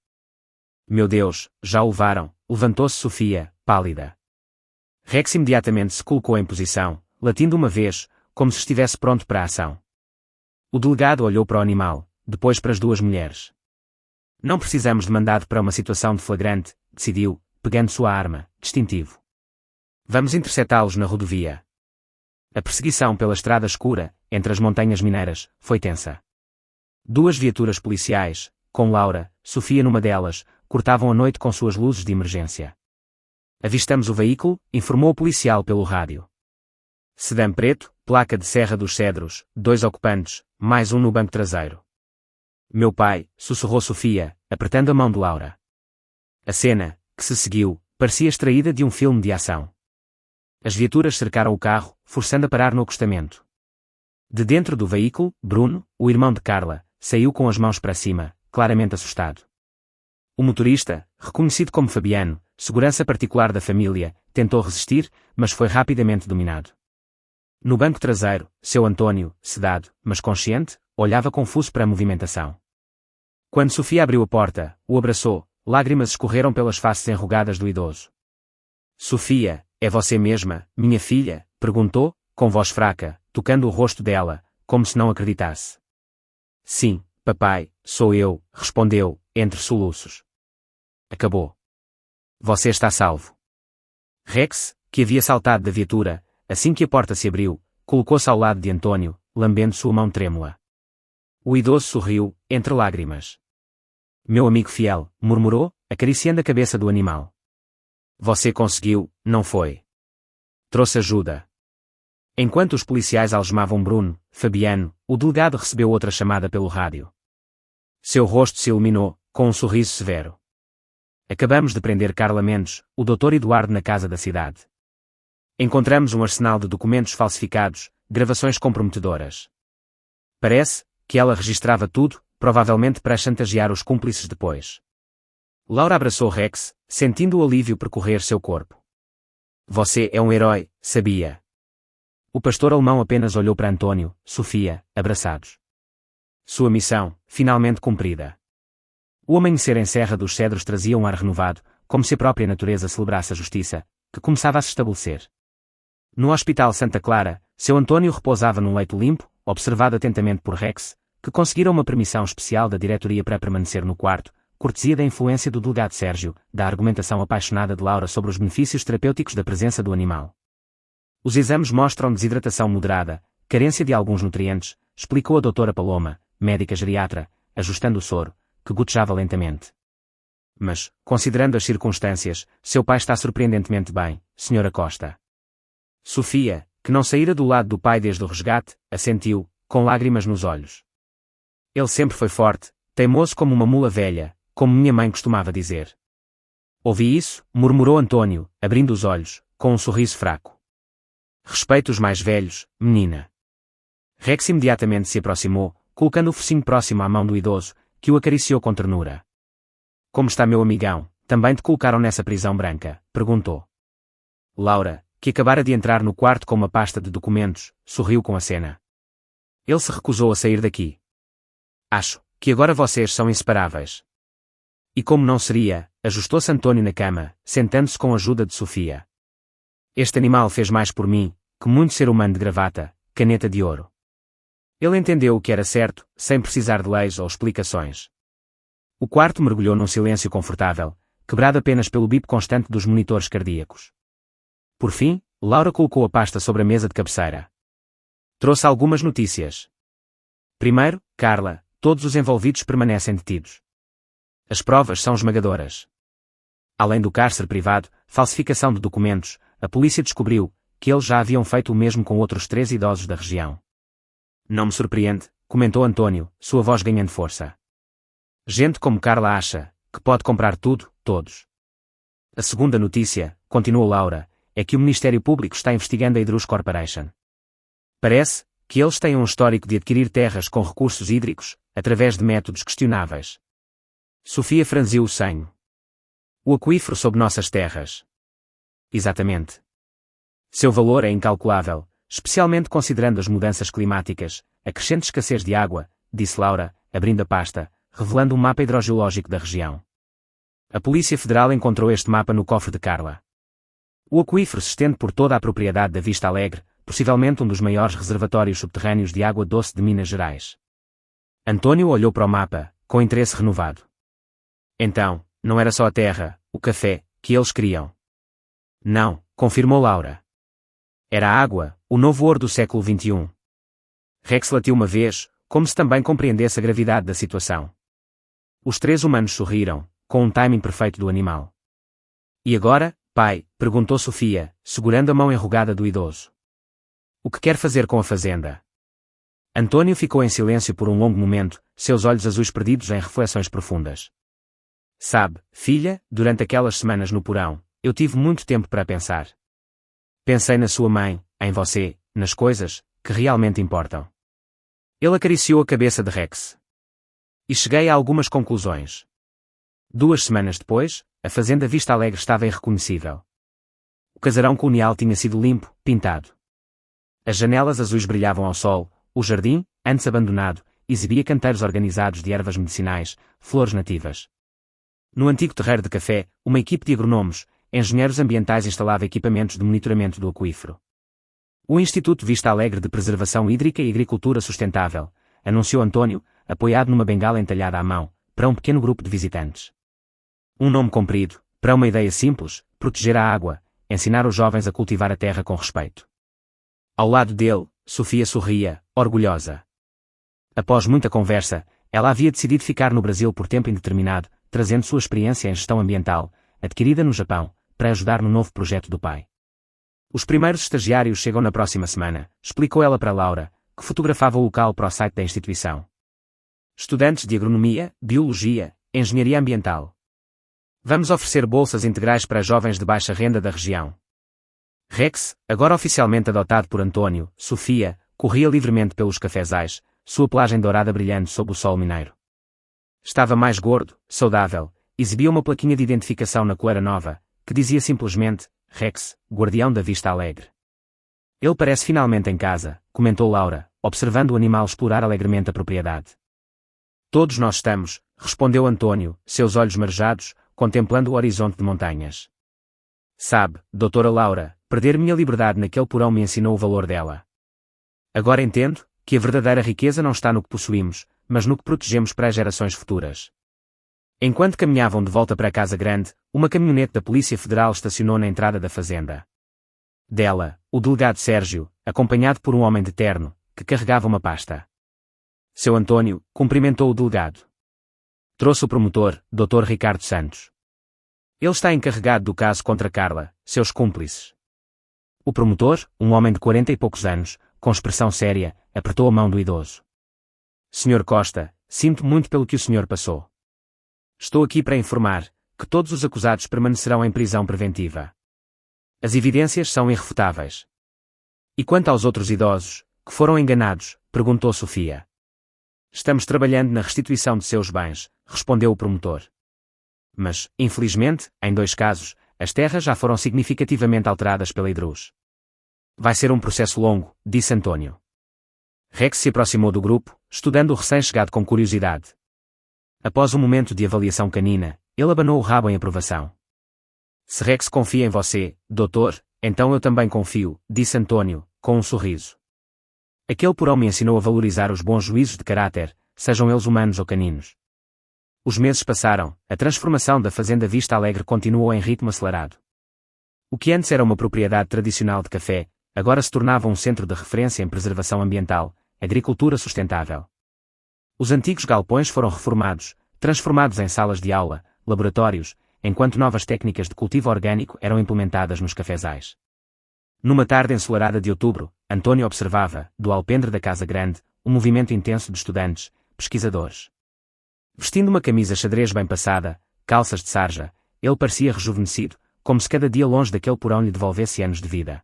Meu Deus, já o levaram, levantou-se Sofia, pálida. Rex imediatamente se colocou em posição, latindo uma vez, como se estivesse pronto para a ação. O delegado olhou para o animal, depois para as duas mulheres. Não precisamos de mandado para uma situação de flagrante, decidiu, pegando sua arma, distintivo. Vamos interceptá-los na rodovia. A perseguição pela estrada escura, entre as montanhas mineiras, foi tensa. Duas viaturas policiais, com Laura, Sofia numa delas, cortavam a noite com suas luzes de emergência. Avistamos o veículo, informou o policial pelo rádio. Sedã preto, placa de Serra dos Cedros, 2 ocupantes, mais um no banco traseiro. Meu pai, sussurrou Sofia, apertando a mão de Laura. A cena, que se seguiu, parecia extraída de um filme de ação. As viaturas cercaram o carro, forçando a parar no acostamento. De dentro do veículo, Bruno, o irmão de Carla, saiu com as mãos para cima, claramente assustado. O motorista, reconhecido como Fabiano, segurança particular da família, tentou resistir, mas foi rapidamente dominado. No banco traseiro, seu Antônio, sedado, mas consciente, olhava confuso para a movimentação. Quando Sofia abriu a porta, o abraçou, lágrimas escorreram pelas faces enrugadas do idoso. Sofia, é você mesma, minha filha? Perguntou, com voz fraca, tocando o rosto dela, como se não acreditasse. Sim, papai, sou eu, respondeu, entre soluços. Acabou. Você está salvo. Rex, que havia saltado da viatura, assim que a porta se abriu, colocou-se ao lado de Antônio, lambendo sua mão trêmula. O idoso sorriu, entre lágrimas. Meu amigo fiel, murmurou, acariciando a cabeça do animal. Você conseguiu, não foi? Trouxe ajuda. Enquanto os policiais algemavam Bruno, Fabiano, o delegado recebeu outra chamada pelo rádio. Seu rosto se iluminou, com um sorriso severo. Acabamos de prender Carla Mendes, o Dr. Eduardo na casa da cidade. Encontramos um arsenal de documentos falsificados, gravações comprometedoras. Parece que ela registrava tudo, provavelmente para chantagear os cúmplices depois. Laura abraçou Rex, sentindo o alívio percorrer seu corpo. Você é um herói, sabia? O pastor alemão apenas olhou para Antônio, Sofia, abraçados. Sua missão, finalmente cumprida. O amanhecer em Serra dos Cedros trazia um ar renovado, como se a própria natureza celebrasse a justiça, que começava a se estabelecer. No Hospital Santa Clara, seu Antônio repousava num leito limpo, observado atentamente por Rex, que conseguira uma permissão especial da diretoria para permanecer no quarto, cortesia da influência do delegado Sérgio, da argumentação apaixonada de Laura sobre os benefícios terapêuticos da presença do animal. Os exames mostram desidratação moderada, carência de alguns nutrientes, explicou a doutora Paloma, médica geriatra, ajustando o soro, que gotejava lentamente. Mas, considerando as circunstâncias, seu pai está surpreendentemente bem, Sra. Costa. Sofia, que não saíra do lado do pai desde o resgate, assentiu, com lágrimas nos olhos. Ele sempre foi forte, teimoso como uma mula velha, como minha mãe costumava dizer. Ouvi isso, murmurou Antônio, abrindo os olhos, com um sorriso fraco. Respeito os mais velhos, menina. Rex imediatamente se aproximou, colocando o focinho próximo à mão do idoso, que o acariciou com ternura. Como está meu amigão? Também te colocaram nessa prisão branca? Perguntou. Laura, que acabara de entrar no quarto com uma pasta de documentos, sorriu com a cena. Ele se recusou a sair daqui. Acho que agora vocês são inseparáveis. E como não seria, ajustou-se Antônio na cama, sentando-se com a ajuda de Sofia. Este animal fez mais por mim, que muito ser humano de gravata, caneta de ouro. Ele entendeu o que era certo, sem precisar de leis ou explicações. O quarto mergulhou num silêncio confortável, quebrado apenas pelo bip constante dos monitores cardíacos. Por fim, Laura colocou a pasta sobre a mesa de cabeceira. Trouxe algumas notícias. Primeiro, Carla, todos os envolvidos permanecem detidos. As provas são esmagadoras. Além do cárcere privado, falsificação de documentos, a polícia descobriu que eles já haviam feito o mesmo com outros 3 idosos da região. Não me surpreende, comentou Antônio, sua voz ganhando força. Gente como Carla acha que pode comprar tudo, todos. A segunda notícia, continuou Laura, é que o Ministério Público está investigando a Idrus Corporation. Parece que eles têm um histórico de adquirir terras com recursos hídricos, através de métodos questionáveis. Sofia franziu o senho. O aquífero sob nossas terras. Exatamente. Seu valor é incalculável, especialmente considerando as mudanças climáticas, a crescente escassez de água, disse Laura, abrindo a pasta, revelando um mapa hidrogeológico da região. A Polícia Federal encontrou este mapa no cofre de Carla. O aquífero se estende por toda a propriedade da Vista Alegre, possivelmente um dos maiores reservatórios subterrâneos de água doce de Minas Gerais. Antônio olhou para o mapa, com interesse renovado. Então, não era só a terra, o café, que eles queriam. Não, confirmou Laura. Era a água, o novo ouro do século XXI. Rex latiu uma vez, como se também compreendesse a gravidade da situação. Os 3 humanos sorriram, com um timing perfeito do animal. E agora, pai? Perguntou Sofia, segurando a mão enrugada do idoso. O que quer fazer com a fazenda? Antônio ficou em silêncio por um longo momento, seus olhos azuis perdidos em reflexões profundas. Sabe, filha, durante aquelas semanas no porão, eu tive muito tempo para pensar. Pensei na sua mãe, em você, nas coisas que realmente importam. Ele acariciou a cabeça de Rex. E cheguei a algumas conclusões. 2 semanas depois, a fazenda Vista Alegre estava irreconhecível. O casarão colonial tinha sido limpo, pintado. As janelas azuis brilhavam ao sol, o jardim, antes abandonado, exibia canteiros organizados de ervas medicinais, flores nativas. No antigo terreiro de café, uma equipe de agronomos, engenheiros ambientais instalava equipamentos de monitoramento do aquífero. O Instituto Vista Alegre de Preservação Hídrica e Agricultura Sustentável, anunciou Antônio, apoiado numa bengala entalhada à mão, para um pequeno grupo de visitantes. Um nome comprido, para uma ideia simples, proteger a água, ensinar os jovens a cultivar a terra com respeito. Ao lado dele, Sofia sorria, orgulhosa. Após muita conversa, ela havia decidido ficar no Brasil por tempo indeterminado, trazendo sua experiência em gestão ambiental, adquirida no Japão, para ajudar no novo projeto do pai. Os primeiros estagiários chegam na próxima semana, explicou ela para Laura, que fotografava o local para o site da instituição. Estudantes de agronomia, biologia, engenharia ambiental. Vamos oferecer bolsas integrais para jovens de baixa renda da região. Rex, agora oficialmente adotado por Antônio, Sofia, corria livremente pelos cafezais, sua pelagem dourada brilhando sob o sol mineiro. Estava mais gordo, saudável, exibia uma plaquinha de identificação na coleira nova, que dizia simplesmente, Rex, guardião da Vista Alegre. Ele parece finalmente em casa, comentou Laura, observando o animal explorar alegremente a propriedade. Todos nós estamos, respondeu Antônio, seus olhos marejados, contemplando o horizonte de montanhas. Sabe, doutora Laura, perder minha liberdade naquele porão me ensinou o valor dela. Agora entendo que a verdadeira riqueza não está no que possuímos, mas no que protegemos para as gerações futuras. Enquanto caminhavam de volta para a Casa Grande, uma caminhonete da Polícia Federal estacionou na entrada da fazenda. Dela, o delegado Sérgio, acompanhado por um homem de terno, que carregava uma pasta. Seu Antônio cumprimentou o delegado. Trouxe o promotor, Dr. Ricardo Santos. Ele está encarregado do caso contra Carla, seus cúmplices. O promotor, um homem de 40 e poucos anos, com expressão séria, apertou a mão do idoso. Senhor Costa, sinto muito pelo que o senhor passou. Estou aqui para informar que todos os acusados permanecerão em prisão preventiva. As evidências são irrefutáveis. E quanto aos outros idosos, que foram enganados, perguntou Sofia. Estamos trabalhando na restituição de seus bens, respondeu o promotor. Mas, infelizmente, em 2 casos, as terras já foram significativamente alteradas pela Idrus. Vai ser um processo longo, disse Antônio. Rex se aproximou do grupo, estudando o recém-chegado com curiosidade. Após um momento de avaliação canina, ele abanou o rabo em aprovação. Se Rex confia em você, doutor, então eu também confio, disse Antônio, com um sorriso. Aquele porão me ensinou a valorizar os bons juízos de caráter, sejam eles humanos ou caninos. Os meses passaram, a transformação da Fazenda Vista Alegre continuou em ritmo acelerado. O que antes era uma propriedade tradicional de café, agora se tornava um centro de referência em preservação ambiental, agricultura sustentável. Os antigos galpões foram reformados, transformados em salas de aula, laboratórios, enquanto novas técnicas de cultivo orgânico eram implementadas nos cafezais. Numa tarde ensolarada de outubro, Antônio observava, do alpendre da casa grande, um movimento intenso de estudantes, pesquisadores. Vestindo uma camisa xadrez bem passada, calças de sarja, ele parecia rejuvenescido, como se cada dia longe daquele porão lhe devolvesse anos de vida.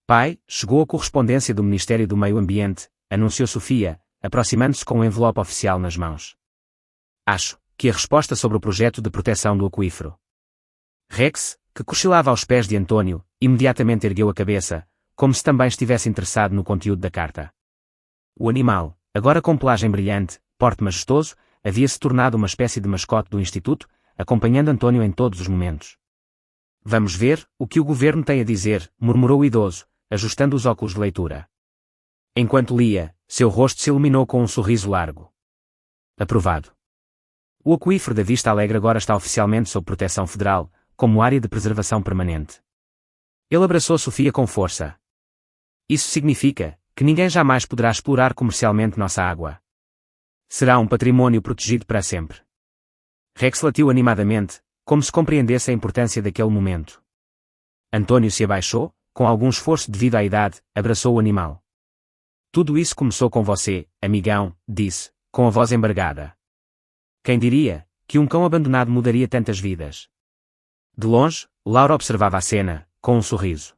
Pai, chegou a correspondência do Ministério do Meio Ambiente, anunciou Sofia, aproximando-se com um envelope oficial nas mãos. Acho que a resposta sobre o projeto de proteção do aquífero. Rex, que cochilava aos pés de Antônio, imediatamente ergueu a cabeça, como se também estivesse interessado no conteúdo da carta. O animal, agora com pelagem brilhante, porte majestoso, havia-se tornado uma espécie de mascote do Instituto, acompanhando Antônio em todos os momentos. Vamos ver o que o governo tem a dizer, murmurou o idoso, ajustando os óculos de leitura. Enquanto lia, seu rosto se iluminou com um sorriso largo. Aprovado. O aquífero da Vista Alegre agora está oficialmente sob proteção federal, como área de preservação permanente. Ele abraçou Sofia com força. Isso significa que ninguém jamais poderá explorar comercialmente nossa água. Será um patrimônio protegido para sempre. Rex latiu animadamente, como se compreendesse a importância daquele momento. Antônio se abaixou, com algum esforço devido à idade, abraçou o animal. Tudo isso começou com você, amigão, disse, com a voz embargada. Quem diria que um cão abandonado mudaria tantas vidas? De longe, Laura observava a cena, com um sorriso.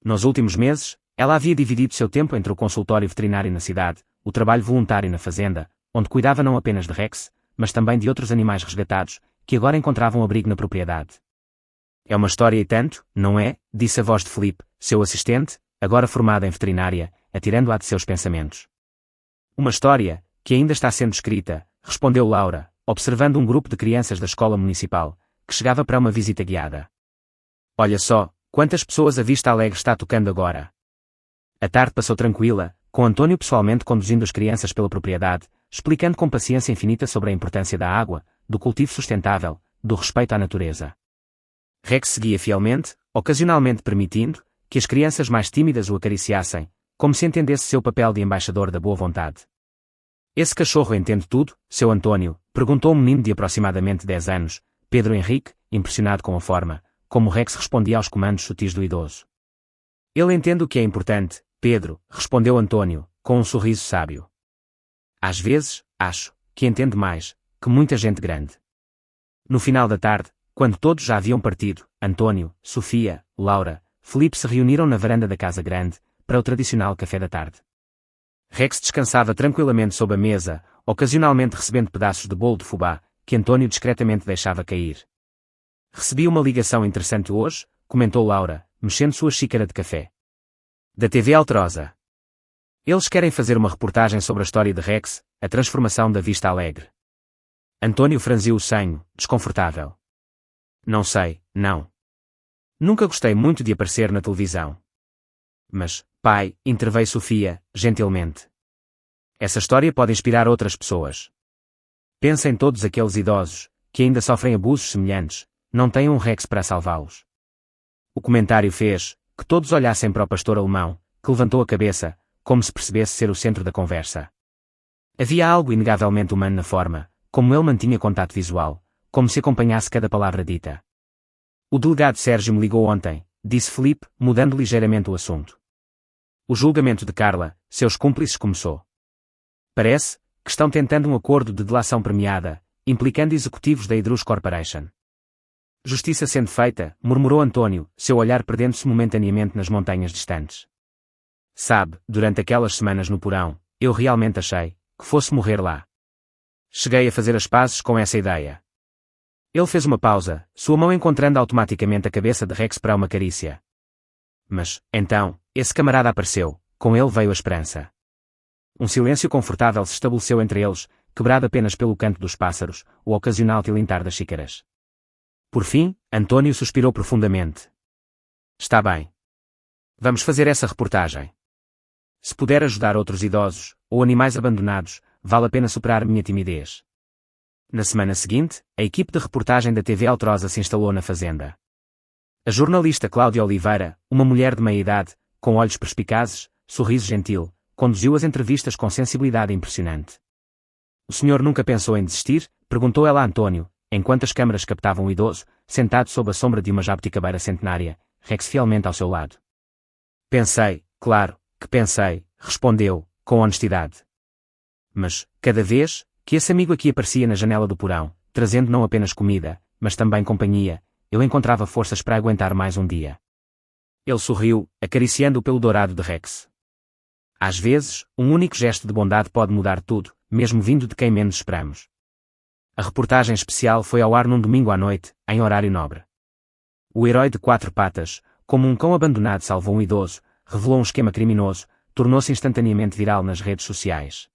Nos últimos meses, ela havia dividido seu tempo entre o consultório veterinário na cidade, o trabalho voluntário na fazenda, onde cuidava não apenas de Rex, mas também de outros animais resgatados, que agora encontravam abrigo na propriedade. É uma história e tanto, não é? Disse a voz de Felipe, seu assistente, agora formado em veterinária, atirando-a de seus pensamentos. Uma história, que ainda está sendo escrita, respondeu Laura, observando um grupo de crianças da escola municipal, que chegava para uma visita guiada. Olha só, quantas pessoas a Vista Alegre está tocando agora. A tarde passou tranquila, com Antônio pessoalmente conduzindo as crianças pela propriedade, explicando com paciência infinita sobre a importância da água, do cultivo sustentável, do respeito à natureza. Rex seguia fielmente, ocasionalmente permitindo que as crianças mais tímidas o acariciassem, como se entendesse seu papel de embaixador da boa vontade. Esse cachorro entende tudo, seu Antônio, perguntou o menino de aproximadamente 10 anos, Pedro Henrique, impressionado com a forma, como Rex respondia aos comandos sutis do idoso. Ele entende o que é importante, Pedro, respondeu Antônio, com um sorriso sábio. Às vezes, acho que entende mais que muita gente grande. No final da tarde, quando todos já haviam partido, Antônio, Sofia, Laura, Felipe se reuniram na varanda da casa grande, para o tradicional café da tarde. Rex descansava tranquilamente sob a mesa, ocasionalmente recebendo pedaços de bolo de fubá, que Antônio discretamente deixava cair. Recebi uma ligação interessante hoje, comentou Laura, mexendo sua xícara de café. Da TV Alterosa. Eles querem fazer uma reportagem sobre a história de Rex, a transformação da Vista Alegre. Antônio franziu o senho, desconfortável. Não sei, não. Nunca gostei muito de aparecer na televisão. Mas, pai, interveio Sofia, gentilmente. Essa história pode inspirar outras pessoas. Pensa em todos aqueles idosos, que ainda sofrem abusos semelhantes, não têm um Rex para salvá-los. O comentário fez que todos olhassem para o pastor alemão, que levantou a cabeça, como se percebesse ser o centro da conversa. Havia algo inegavelmente humano na forma, como ele mantinha contato visual, como se acompanhasse cada palavra dita. O delegado Sérgio me ligou ontem, disse Felipe, mudando ligeiramente o assunto. O julgamento de Carla, seus cúmplices começou. Parece que estão tentando um acordo de delação premiada, implicando executivos da Idrus Corporation. Justiça sendo feita, murmurou Antônio, seu olhar perdendo-se momentaneamente nas montanhas distantes. Sabe, durante aquelas semanas no porão, eu realmente achei que fosse morrer lá. Cheguei a fazer as pazes com essa ideia. Ele fez uma pausa, sua mão encontrando automaticamente a cabeça de Rex para uma carícia. Mas, então, esse camarada apareceu, com ele veio a esperança. Um silêncio confortável se estabeleceu entre eles, quebrado apenas pelo canto dos pássaros, o ocasional tilintar das xícaras. Por fim, Antônio suspirou profundamente. Está bem. Vamos fazer essa reportagem. Se puder ajudar outros idosos, ou animais abandonados, vale a pena superar minha timidez. Na semana seguinte, a equipe de reportagem da TV Alterosa se instalou na fazenda. A jornalista Cláudia Oliveira, uma mulher de meia-idade, com olhos perspicazes, sorriso gentil, conduziu as entrevistas com sensibilidade impressionante. O senhor nunca pensou em desistir? Perguntou ela a Antônio, enquanto as câmaras captavam o idoso, sentado sob a sombra de uma jabuticabeira centenária, Rex fielmente ao seu lado. Pensei, claro, que pensei, respondeu, com honestidade. Mas, cada vez que esse amigo aqui aparecia na janela do porão, trazendo não apenas comida, mas também companhia, eu encontrava forças para aguentar mais um dia. Ele sorriu, acariciando o pelo dourado de Rex. Às vezes, um único gesto de bondade pode mudar tudo, mesmo vindo de quem menos esperamos. A reportagem especial foi ao ar num domingo à noite, em horário nobre. O herói de 4 patas, como um cão abandonado salvou um idoso, revelou um esquema criminoso, tornou-se instantaneamente viral nas redes sociais.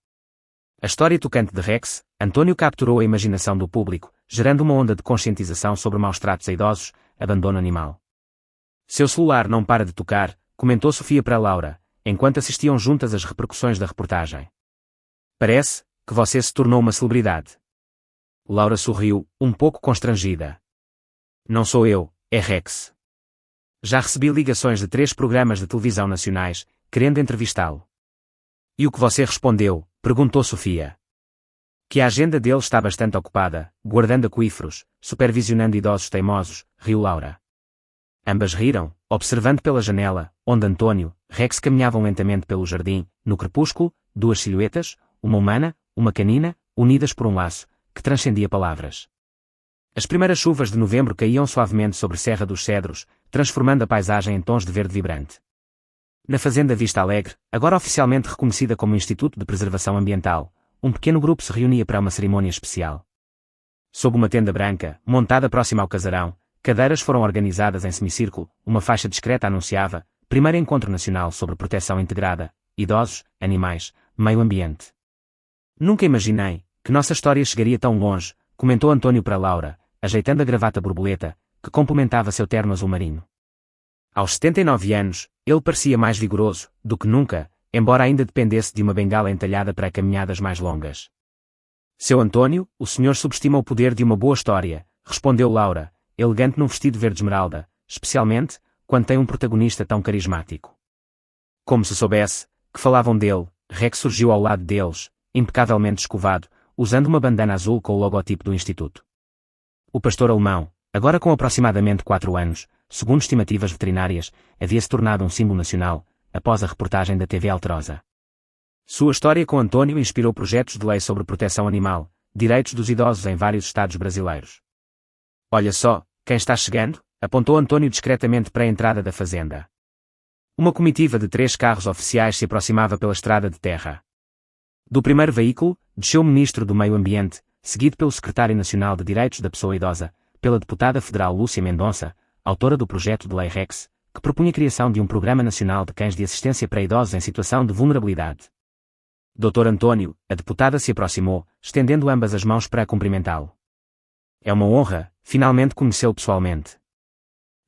A história tocante de Rex, Antônio capturou a imaginação do público, gerando uma onda de conscientização sobre maus tratos a idosos, abandono animal. Seu celular não para de tocar, comentou Sofia para Laura, enquanto assistiam juntas às repercussões da reportagem. Parece que você se tornou uma celebridade. Laura sorriu, um pouco constrangida. Não sou eu, é Rex. Já recebi ligações de 3 programas de televisão nacionais, querendo entrevistá-lo. E o que você respondeu? Perguntou Sofia. Que a agenda dele está bastante ocupada, guardando aquíferos, supervisionando idosos teimosos, riu Laura. Ambas riram, observando pela janela, onde Antônio, Rex caminhavam lentamente pelo jardim, no crepúsculo, 2 silhuetas, uma humana, uma canina, unidas por um laço, que transcendia palavras. As primeiras chuvas de novembro caíam suavemente sobre Serra dos Cedros, transformando a paisagem em tons de verde vibrante. Na Fazenda Vista Alegre, agora oficialmente reconhecida como Instituto de Preservação Ambiental, um pequeno grupo se reunia para uma cerimônia especial. Sob uma tenda branca, montada próxima ao casarão, cadeiras foram organizadas em semicírculo, uma faixa discreta anunciava, primeiro encontro nacional sobre proteção integrada, idosos, animais, meio ambiente. Nunca imaginei que nossa história chegaria tão longe, comentou Antônio para Laura, ajeitando a gravata borboleta, que complementava seu terno azul marinho. Aos 79 anos, ele parecia mais vigoroso do que nunca, embora ainda dependesse de uma bengala entalhada para caminhadas mais longas. Seu Antônio, o senhor subestima o poder de uma boa história, respondeu Laura, elegante num vestido verde esmeralda, especialmente quando tem um protagonista tão carismático. Como se soubesse que falavam dele, Rex surgiu ao lado deles, impecavelmente escovado, usando uma bandana azul com o logotipo do Instituto. O pastor alemão, agora com aproximadamente 4 anos, segundo estimativas veterinárias, havia se tornado um símbolo nacional, após a reportagem da TV Alterosa. Sua história com Antônio inspirou projetos de lei sobre proteção animal, direitos dos idosos em vários estados brasileiros. Olha só, quem está chegando? Apontou Antônio discretamente para a entrada da fazenda. Uma comitiva de 3 carros oficiais se aproximava pela estrada de terra. Do primeiro veículo, desceu o ministro do Meio Ambiente, seguido pelo secretário nacional de Direitos da Pessoa Idosa, pela deputada federal Lúcia Mendonça, autora do projeto de lei Rex, que propunha a criação de um programa nacional de cães de assistência para idosos em situação de vulnerabilidade. Dr. Antônio, a deputada se aproximou, estendendo ambas as mãos para cumprimentá-lo. É uma honra, finalmente conhecê-lo pessoalmente.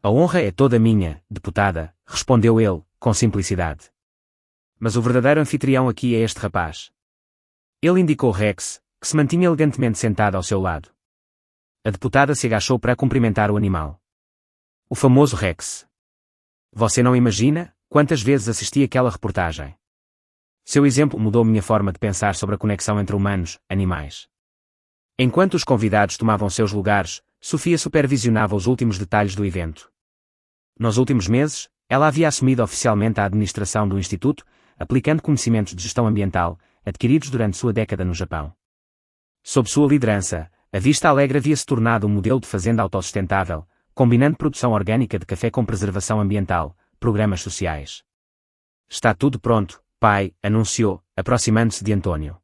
A honra é toda minha, deputada, respondeu ele, com simplicidade. Mas o verdadeiro anfitrião aqui é este rapaz. Ele indicou Rex, que se mantinha elegantemente sentado ao seu lado. A deputada se agachou para cumprimentar o animal. O famoso Rex. Você não imagina quantas vezes assisti àquela reportagem. Seu exemplo mudou minha forma de pensar sobre a conexão entre humanos e animais. Enquanto os convidados tomavam seus lugares, Sofia supervisionava os últimos detalhes do evento. Nos últimos meses, ela havia assumido oficialmente a administração do Instituto, aplicando conhecimentos de gestão ambiental, adquiridos durante sua década no Japão. Sob sua liderança, a Vista Alegre havia se tornado um modelo de fazenda autossustentável, combinando produção orgânica de café com preservação ambiental, programas sociais. Está tudo pronto, pai, anunciou, aproximando-se de Antônio.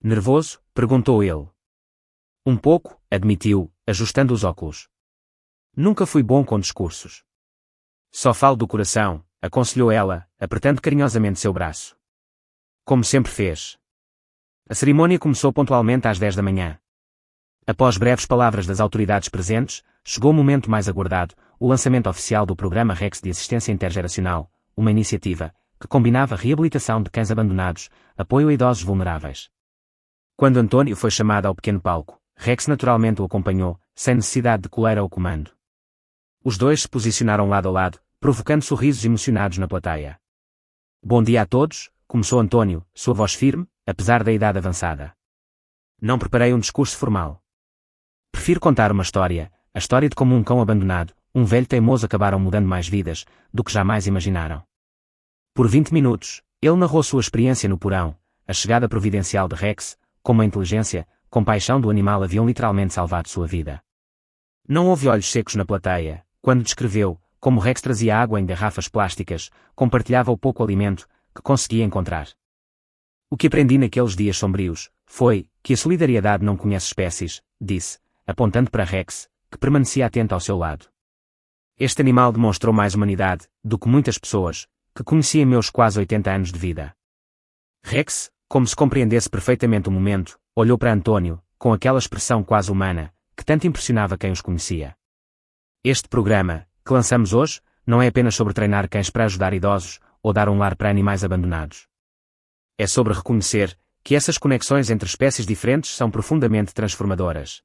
Nervoso? Perguntou ele. Um pouco, admitiu, ajustando os óculos. Nunca fui bom com discursos. Só falo do coração, aconselhou ela, apertando carinhosamente seu braço. Como sempre fez. A cerimônia começou pontualmente às 10 da manhã. Após breves palavras das autoridades presentes, chegou o momento mais aguardado, o lançamento oficial do Programa Rex de Assistência Intergeracional, uma iniciativa que combinava reabilitação de cães abandonados, apoio a idosos vulneráveis. Quando Antônio foi chamado ao pequeno palco, Rex naturalmente o acompanhou, sem necessidade de coleira ou comando. Os dois se posicionaram lado a lado, provocando sorrisos emocionados na plateia. Bom dia a todos, começou Antônio, sua voz firme, apesar da idade avançada. Não preparei um discurso formal. Prefiro contar uma história, a história de como um cão abandonado, um velho teimoso acabaram mudando mais vidas, do que jamais imaginaram. Por 20 minutos, ele narrou sua experiência no porão, a chegada providencial de Rex, como a inteligência, compaixão do animal haviam literalmente salvado sua vida. Não houve olhos secos na plateia, quando descreveu como Rex trazia água em garrafas plásticas, compartilhava o pouco alimento que conseguia encontrar. O que aprendi naqueles dias sombrios foi que a solidariedade não conhece espécies, disse, apontando para Rex, que permanecia atento ao seu lado. Este animal demonstrou mais humanidade do que muitas pessoas que conheci em meus quase 80 anos de vida. Rex, como se compreendesse perfeitamente o momento, olhou para António, com aquela expressão quase humana, que tanto impressionava quem os conhecia. Este programa, que lançamos hoje, não é apenas sobre treinar cães para ajudar idosos, ou dar um lar para animais abandonados. É sobre reconhecer que essas conexões entre espécies diferentes são profundamente transformadoras.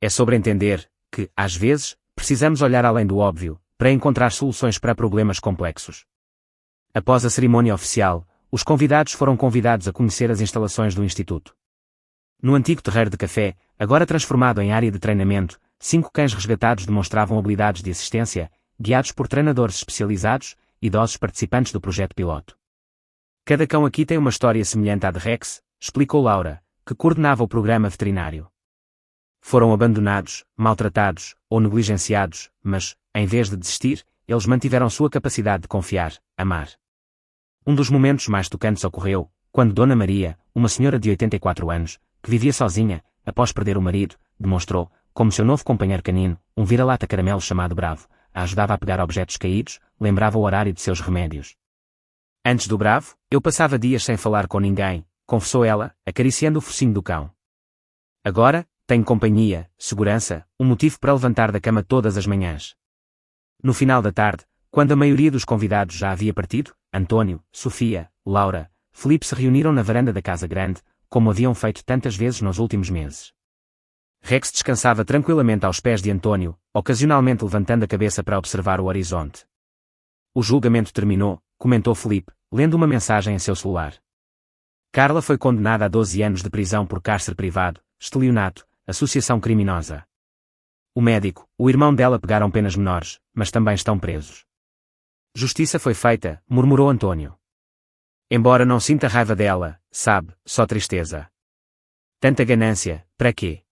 É sobre entender que, às vezes, precisamos olhar além do óbvio, para encontrar soluções para problemas complexos. Após a cerimônia oficial, os convidados foram convidados a conhecer as instalações do Instituto. No antigo terreiro de café, agora transformado em área de treinamento, 5 cães resgatados demonstravam habilidades de assistência, guiados por treinadores especializados, idosos participantes do projeto piloto. Cada cão aqui tem uma história semelhante à de Rex, explicou Laura, que coordenava o programa veterinário. Foram abandonados, maltratados ou negligenciados, mas, em vez de desistir, eles mantiveram sua capacidade de confiar, amar. Um dos momentos mais tocantes ocorreu quando Dona Maria, uma senhora de 84 anos, que vivia sozinha, após perder o marido, demonstrou como seu novo companheiro canino, um vira-lata caramelo chamado Bravo, a ajudava a pegar objetos caídos, lembrava o horário de seus remédios. Antes do Bravo, eu passava dias sem falar com ninguém, confessou ela, acariciando o focinho do cão. Agora, tenho companhia, segurança, um motivo para levantar da cama todas as manhãs. No final da tarde, quando a maioria dos convidados já havia partido, António, Sofia, Laura, Felipe se reuniram na varanda da casa grande, como haviam feito tantas vezes nos últimos meses. Rex descansava tranquilamente aos pés de António, ocasionalmente levantando a cabeça para observar o horizonte. O julgamento terminou, comentou Felipe, lendo uma mensagem em seu celular. Carla foi condenada a 12 anos de prisão por cárcere privado, estelionato, associação criminosa. O médico, o irmão dela pegaram penas menores, mas também estão presos. Justiça foi feita, murmurou António. Embora não sinta raiva dela, sabe, só tristeza. Tanta ganância, para quê?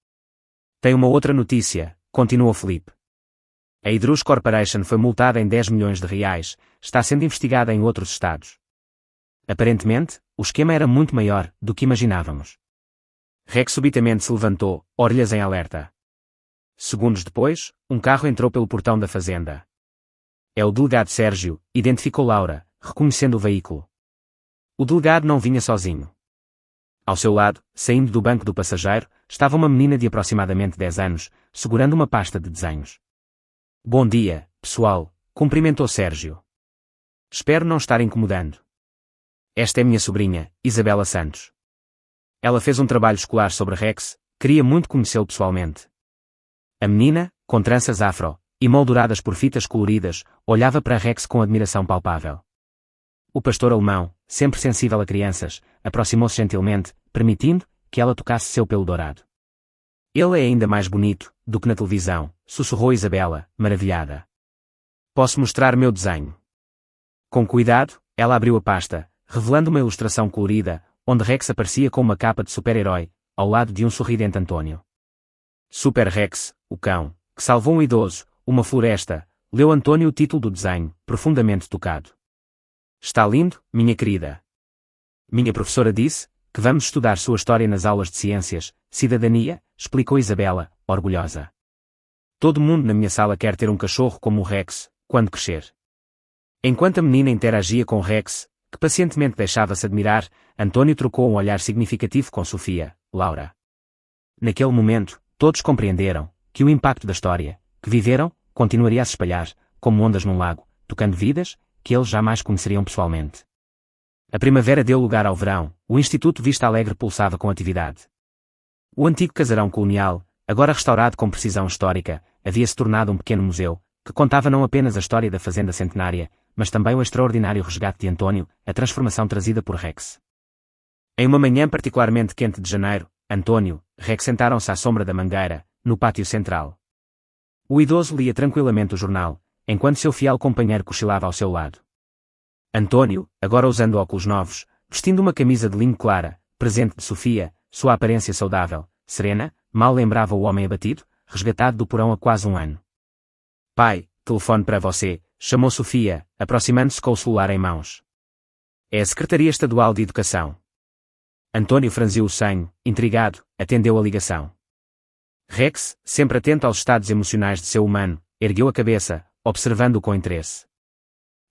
Tem uma outra notícia, continuou Felipe. A Idrus Corporation foi multada em 10 milhões de reais, está sendo investigada em outros estados. Aparentemente, o esquema era muito maior do que imaginávamos. Rex subitamente se levantou, orelhas em alerta. Segundos depois, um carro entrou pelo portão da fazenda. É o delegado Sérgio, identificou Laura, reconhecendo o veículo. O delegado não vinha sozinho. Ao seu lado, saindo do banco do passageiro, estava uma menina de aproximadamente 10 anos, segurando uma pasta de desenhos. Bom dia, pessoal, cumprimentou Sérgio. Espero não estar incomodando. Esta é minha sobrinha, Isabela Santos. Ela fez um trabalho escolar sobre Rex, queria muito conhecê-lo pessoalmente. A menina, com tranças afro, e molduradas por fitas coloridas, olhava para Rex com admiração palpável. O pastor alemão, sempre sensível a crianças, aproximou-se gentilmente, permitindo que ela tocasse seu pelo dourado. Ele é ainda mais bonito do que na televisão, sussurrou Isabela, maravilhada. Posso mostrar meu desenho? Com cuidado, ela abriu a pasta, revelando uma ilustração colorida, onde Rex aparecia com uma capa de super-herói, ao lado de um sorridente António. Super Rex, o cão, que salvou um idoso, uma floresta, leu António o título do desenho, profundamente tocado. Está lindo, minha querida. Minha professora disse que vamos estudar sua história nas aulas de ciências, cidadania, explicou Isabela, orgulhosa. Todo mundo na minha sala quer ter um cachorro como o Rex, quando crescer. Enquanto a menina interagia com Rex, que pacientemente deixava-se admirar, António trocou um olhar significativo com Sofia, Laura. Naquele momento, todos compreenderam que o impacto da história que viveram continuaria a se espalhar, como ondas num lago, tocando vidas que eles jamais conheceriam pessoalmente. A primavera deu lugar ao verão, o Instituto Vista Alegre pulsava com atividade. O antigo casarão colonial, agora restaurado com precisão histórica, havia se tornado um pequeno museu, que contava não apenas a história da fazenda centenária, mas também o extraordinário resgate de António, a transformação trazida por Rex. Em uma manhã particularmente quente de janeiro, Antônio, Rex sentaram-se à sombra da mangueira, no pátio central. O idoso lia tranquilamente o jornal, enquanto seu fiel companheiro cochilava ao seu lado. Antônio, agora usando óculos novos, vestindo uma camisa de linho clara, presente de Sofia, sua aparência saudável, serena, mal lembrava o homem abatido, resgatado do porão há quase um ano. Pai, telefone para você, chamou Sofia, aproximando-se com o celular em mãos. É a Secretaria Estadual de Educação. Antônio franziu o senho, intrigado, atendeu a ligação. Rex, sempre atento aos estados emocionais de seu humano, ergueu a cabeça, observando-o com interesse.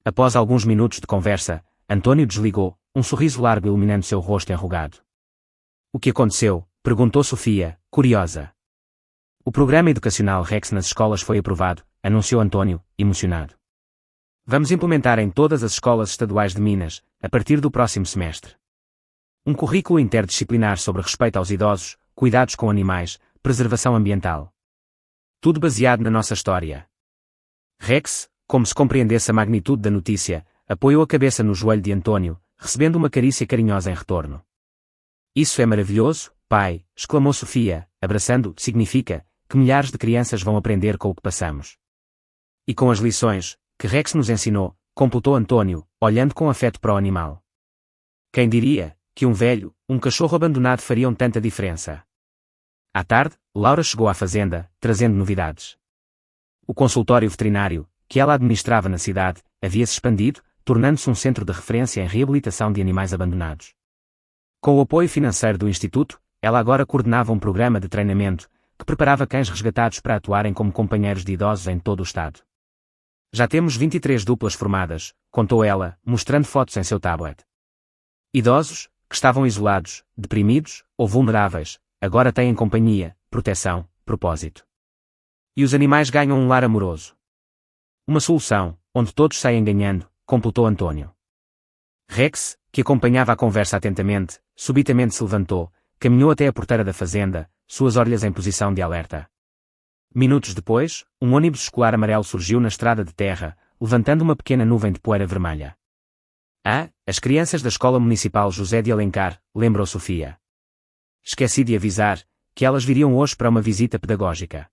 Após alguns minutos de conversa, Antônio desligou, um sorriso largo iluminando seu rosto enrugado. O que aconteceu? Perguntou Sofia, curiosa. O programa educacional Rex nas escolas foi aprovado, anunciou Antônio, emocionado. Vamos implementar em todas as escolas estaduais de Minas, a partir do próximo semestre. Um currículo interdisciplinar sobre respeito aos idosos, cuidados com animais, preservação ambiental. Tudo baseado na nossa história. Rex, como se compreendesse a magnitude da notícia, apoiou a cabeça no joelho de Antônio, recebendo uma carícia carinhosa em retorno. Isso é maravilhoso, pai, exclamou Sofia, abraçando, significa que milhares de crianças vão aprender com o que passamos. E com as lições que Rex nos ensinou, completou Antônio, olhando com afeto para o animal. Quem diria que um velho, um cachorro abandonado fariam tanta diferença? À tarde, Laura chegou à fazenda, trazendo novidades. O consultório veterinário, que ela administrava na cidade, havia-se expandido, tornando-se um centro de referência em reabilitação de animais abandonados. Com o apoio financeiro do Instituto, ela agora coordenava um programa de treinamento, que preparava cães resgatados para atuarem como companheiros de idosos em todo o estado. Já temos 23 duplas formadas, contou ela, mostrando fotos em seu tablet. Idosos, que estavam isolados, deprimidos ou vulneráveis, agora têm companhia, proteção, propósito. E os animais ganham um lar amoroso. Uma solução, onde todos saem ganhando, completou Antônio. Rex, que acompanhava a conversa atentamente, subitamente se levantou, caminhou até a porteira da fazenda, suas orelhas em posição de alerta. Minutos depois, um ônibus escolar amarelo surgiu na estrada de terra, levantando uma pequena nuvem de poeira vermelha. Ah, as crianças da Escola Municipal José de Alencar, lembrou Sofia. Esqueci de avisar, que elas viriam hoje para uma visita pedagógica.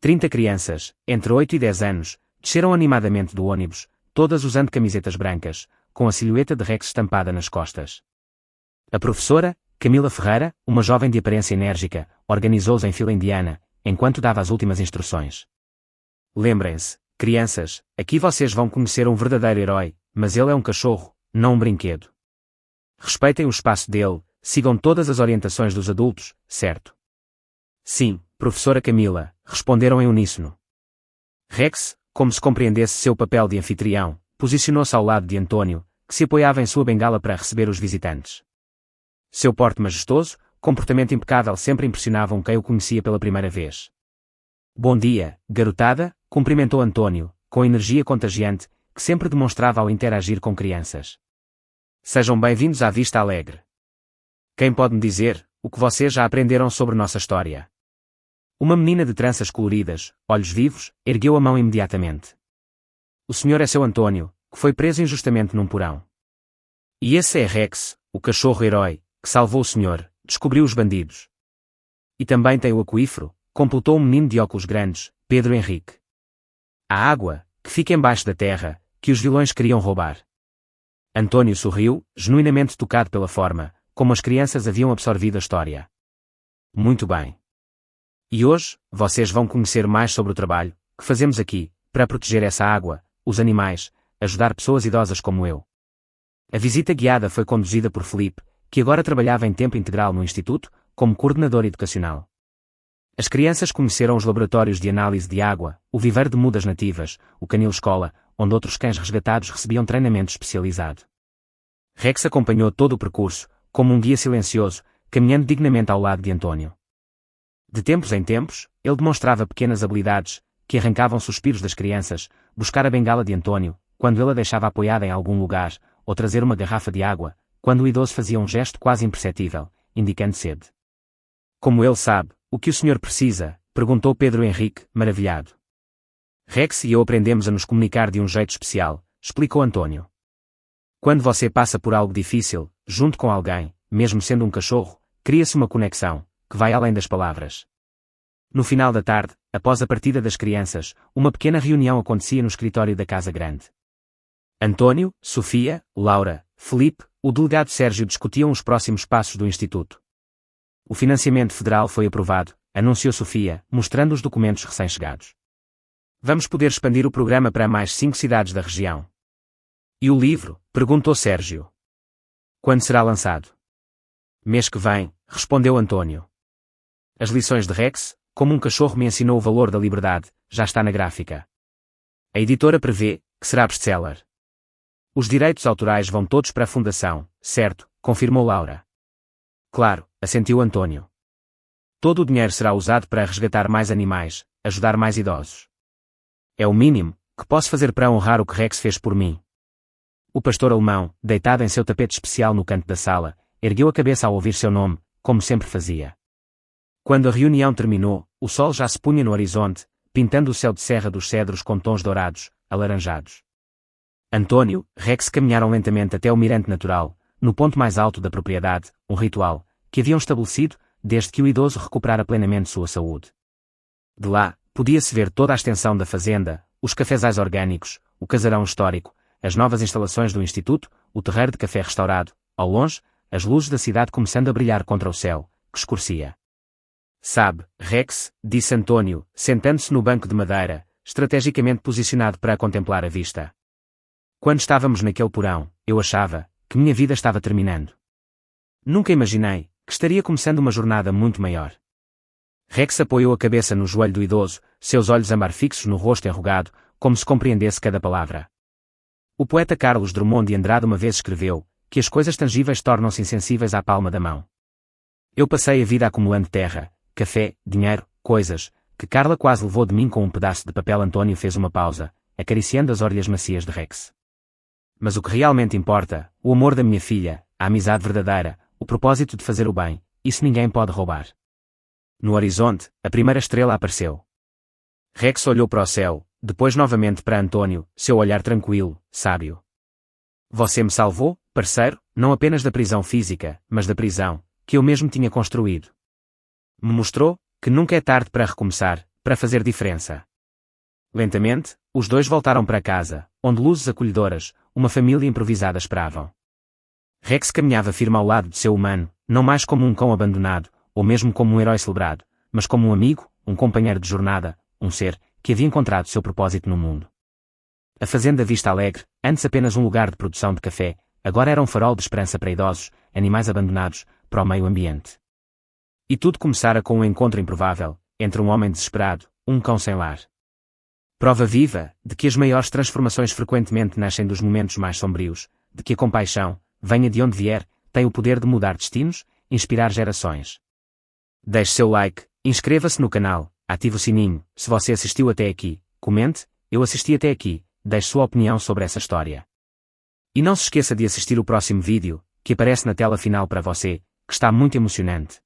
30 crianças, entre 8 e 10 anos, desceram animadamente do ônibus, todas usando camisetas brancas, com a silhueta de Rex estampada nas costas. A professora, Camila Ferreira, uma jovem de aparência enérgica, organizou-os em fila indiana, enquanto dava as últimas instruções. Lembrem-se, crianças, aqui vocês vão conhecer um verdadeiro herói, mas ele é um cachorro, não um brinquedo. Respeitem o espaço dele, sigam todas as orientações dos adultos, certo? Sim, professora Camila, responderam em uníssono. Rex, como se compreendesse seu papel de anfitrião, posicionou-se ao lado de Antônio, que se apoiava em sua bengala para receber os visitantes. Seu porte majestoso, comportamento impecável sempre impressionavam quem o conhecia pela primeira vez. Bom dia, garotada, cumprimentou Antônio, com energia contagiante, que sempre demonstrava ao interagir com crianças. Sejam bem-vindos à Vista Alegre. Quem pode me dizer o que vocês já aprenderam sobre nossa história? Uma menina de tranças coloridas, olhos vivos, ergueu a mão imediatamente. O senhor é seu Antônio, que foi preso injustamente num porão. E esse é Rex, o cachorro-herói, que salvou o senhor, descobriu os bandidos. E também tem o aquífero, completou um menino de óculos grandes, Pedro Henrique. A água, que fica embaixo da terra, que os vilões queriam roubar. Antônio sorriu, genuinamente tocado pela forma, como as crianças haviam absorvido a história. Muito bem. E hoje, vocês vão conhecer mais sobre o trabalho que fazemos aqui, para proteger essa água, os animais, ajudar pessoas idosas como eu. A visita guiada foi conduzida por Felipe, que agora trabalhava em tempo integral no Instituto, como coordenador educacional. As crianças conheceram os laboratórios de análise de água, o viveiro de mudas nativas, o canil escola, onde outros cães resgatados recebiam treinamento especializado. Rex acompanhou todo o percurso, como um guia silencioso, caminhando dignamente ao lado de Antônio. De tempos em tempos, ele demonstrava pequenas habilidades, que arrancavam suspiros das crianças, buscar a bengala de Antônio, quando ele a deixava apoiada em algum lugar, ou trazer uma garrafa de água, quando o idoso fazia um gesto quase imperceptível, indicando sede. Como ele sabe, o que o senhor precisa? Perguntou Pedro Henrique, maravilhado. Rex e eu aprendemos a nos comunicar de um jeito especial, explicou Antônio. Quando você passa por algo difícil, junto com alguém, mesmo sendo um cachorro, cria-se uma conexão, que vai além das palavras. No final da tarde, após a partida das crianças, uma pequena reunião acontecia no escritório da Casa Grande. Antônio, Sofia, Laura, Felipe, o delegado Sérgio discutiam os próximos passos do Instituto. O financiamento federal foi aprovado, anunciou Sofia, mostrando os documentos recém-chegados. Vamos poder expandir o programa para mais 5 cidades da região. E o livro? Perguntou Sérgio. Quando será lançado? Mês que vem, respondeu Antônio. As lições de Rex, como um cachorro me ensinou o valor da liberdade, já está na gráfica. A editora prevê que será best-seller. Os direitos autorais vão todos para a fundação, certo? Confirmou Laura. Claro, assentiu Antônio. Todo o dinheiro será usado para resgatar mais animais, ajudar mais idosos. É o mínimo que posso fazer para honrar o que Rex fez por mim. O pastor alemão, deitado em seu tapete especial no canto da sala, ergueu a cabeça ao ouvir seu nome, como sempre fazia. Quando a reunião terminou, o sol já se punha no horizonte, pintando o céu de Serra dos Cedros com tons dourados, alaranjados. Antônio, Rex caminharam lentamente até o mirante natural, no ponto mais alto da propriedade, um ritual que haviam estabelecido desde que o idoso recuperara plenamente sua saúde. De lá, podia-se ver toda a extensão da fazenda, os cafezais orgânicos, o casarão histórico, as novas instalações do Instituto, o terreiro de café restaurado, ao longe, as luzes da cidade começando a brilhar contra o céu, que escurecia. Sabe, Rex, disse Antônio, sentando-se no banco de madeira, estrategicamente posicionado para contemplar a vista. Quando estávamos naquele porão, eu achava que minha vida estava terminando. Nunca imaginei que estaria começando uma jornada muito maior. Rex apoiou a cabeça no joelho do idoso, seus olhos âmbar fixos no rosto enrugado, como se compreendesse cada palavra. O poeta Carlos Drummond de Andrade uma vez escreveu que as coisas tangíveis tornam-se insensíveis à palma da mão. Eu passei a vida acumulando terra, café, dinheiro, coisas, que Carla quase levou de mim com um pedaço de papel. Antônio fez uma pausa, acariciando as orelhas macias de Rex. Mas o que realmente importa, o amor da minha filha, a amizade verdadeira, o propósito de fazer o bem, isso ninguém pode roubar. No horizonte, a primeira estrela apareceu. Rex olhou para o céu, depois novamente para Antônio, seu olhar tranquilo, sábio. Você me salvou, parceiro, não apenas da prisão física, mas da prisão que eu mesmo tinha construído. Me mostrou que nunca é tarde para recomeçar, para fazer diferença. Lentamente, os dois voltaram para casa, onde luzes acolhedoras, uma família improvisada esperavam. Rex caminhava firme ao lado de seu humano, não mais como um cão abandonado, ou mesmo como um herói celebrado, mas como um amigo, um companheiro de jornada, um ser que havia encontrado seu propósito no mundo. A fazenda Vista Alegre, antes apenas um lugar de produção de café, agora era um farol de esperança para idosos, animais abandonados, para o meio ambiente. E tudo começara com um encontro improvável, entre um homem desesperado, um cão sem lar. Prova viva de que as maiores transformações frequentemente nascem dos momentos mais sombrios, de que a compaixão, venha de onde vier, tem o poder de mudar destinos, inspirar gerações. Deixe seu like, inscreva-se no canal, ative o sininho, se você assistiu até aqui, comente, eu assisti até aqui, deixe sua opinião sobre essa história. E não se esqueça de assistir o próximo vídeo, que aparece na tela final para você, que está muito emocionante.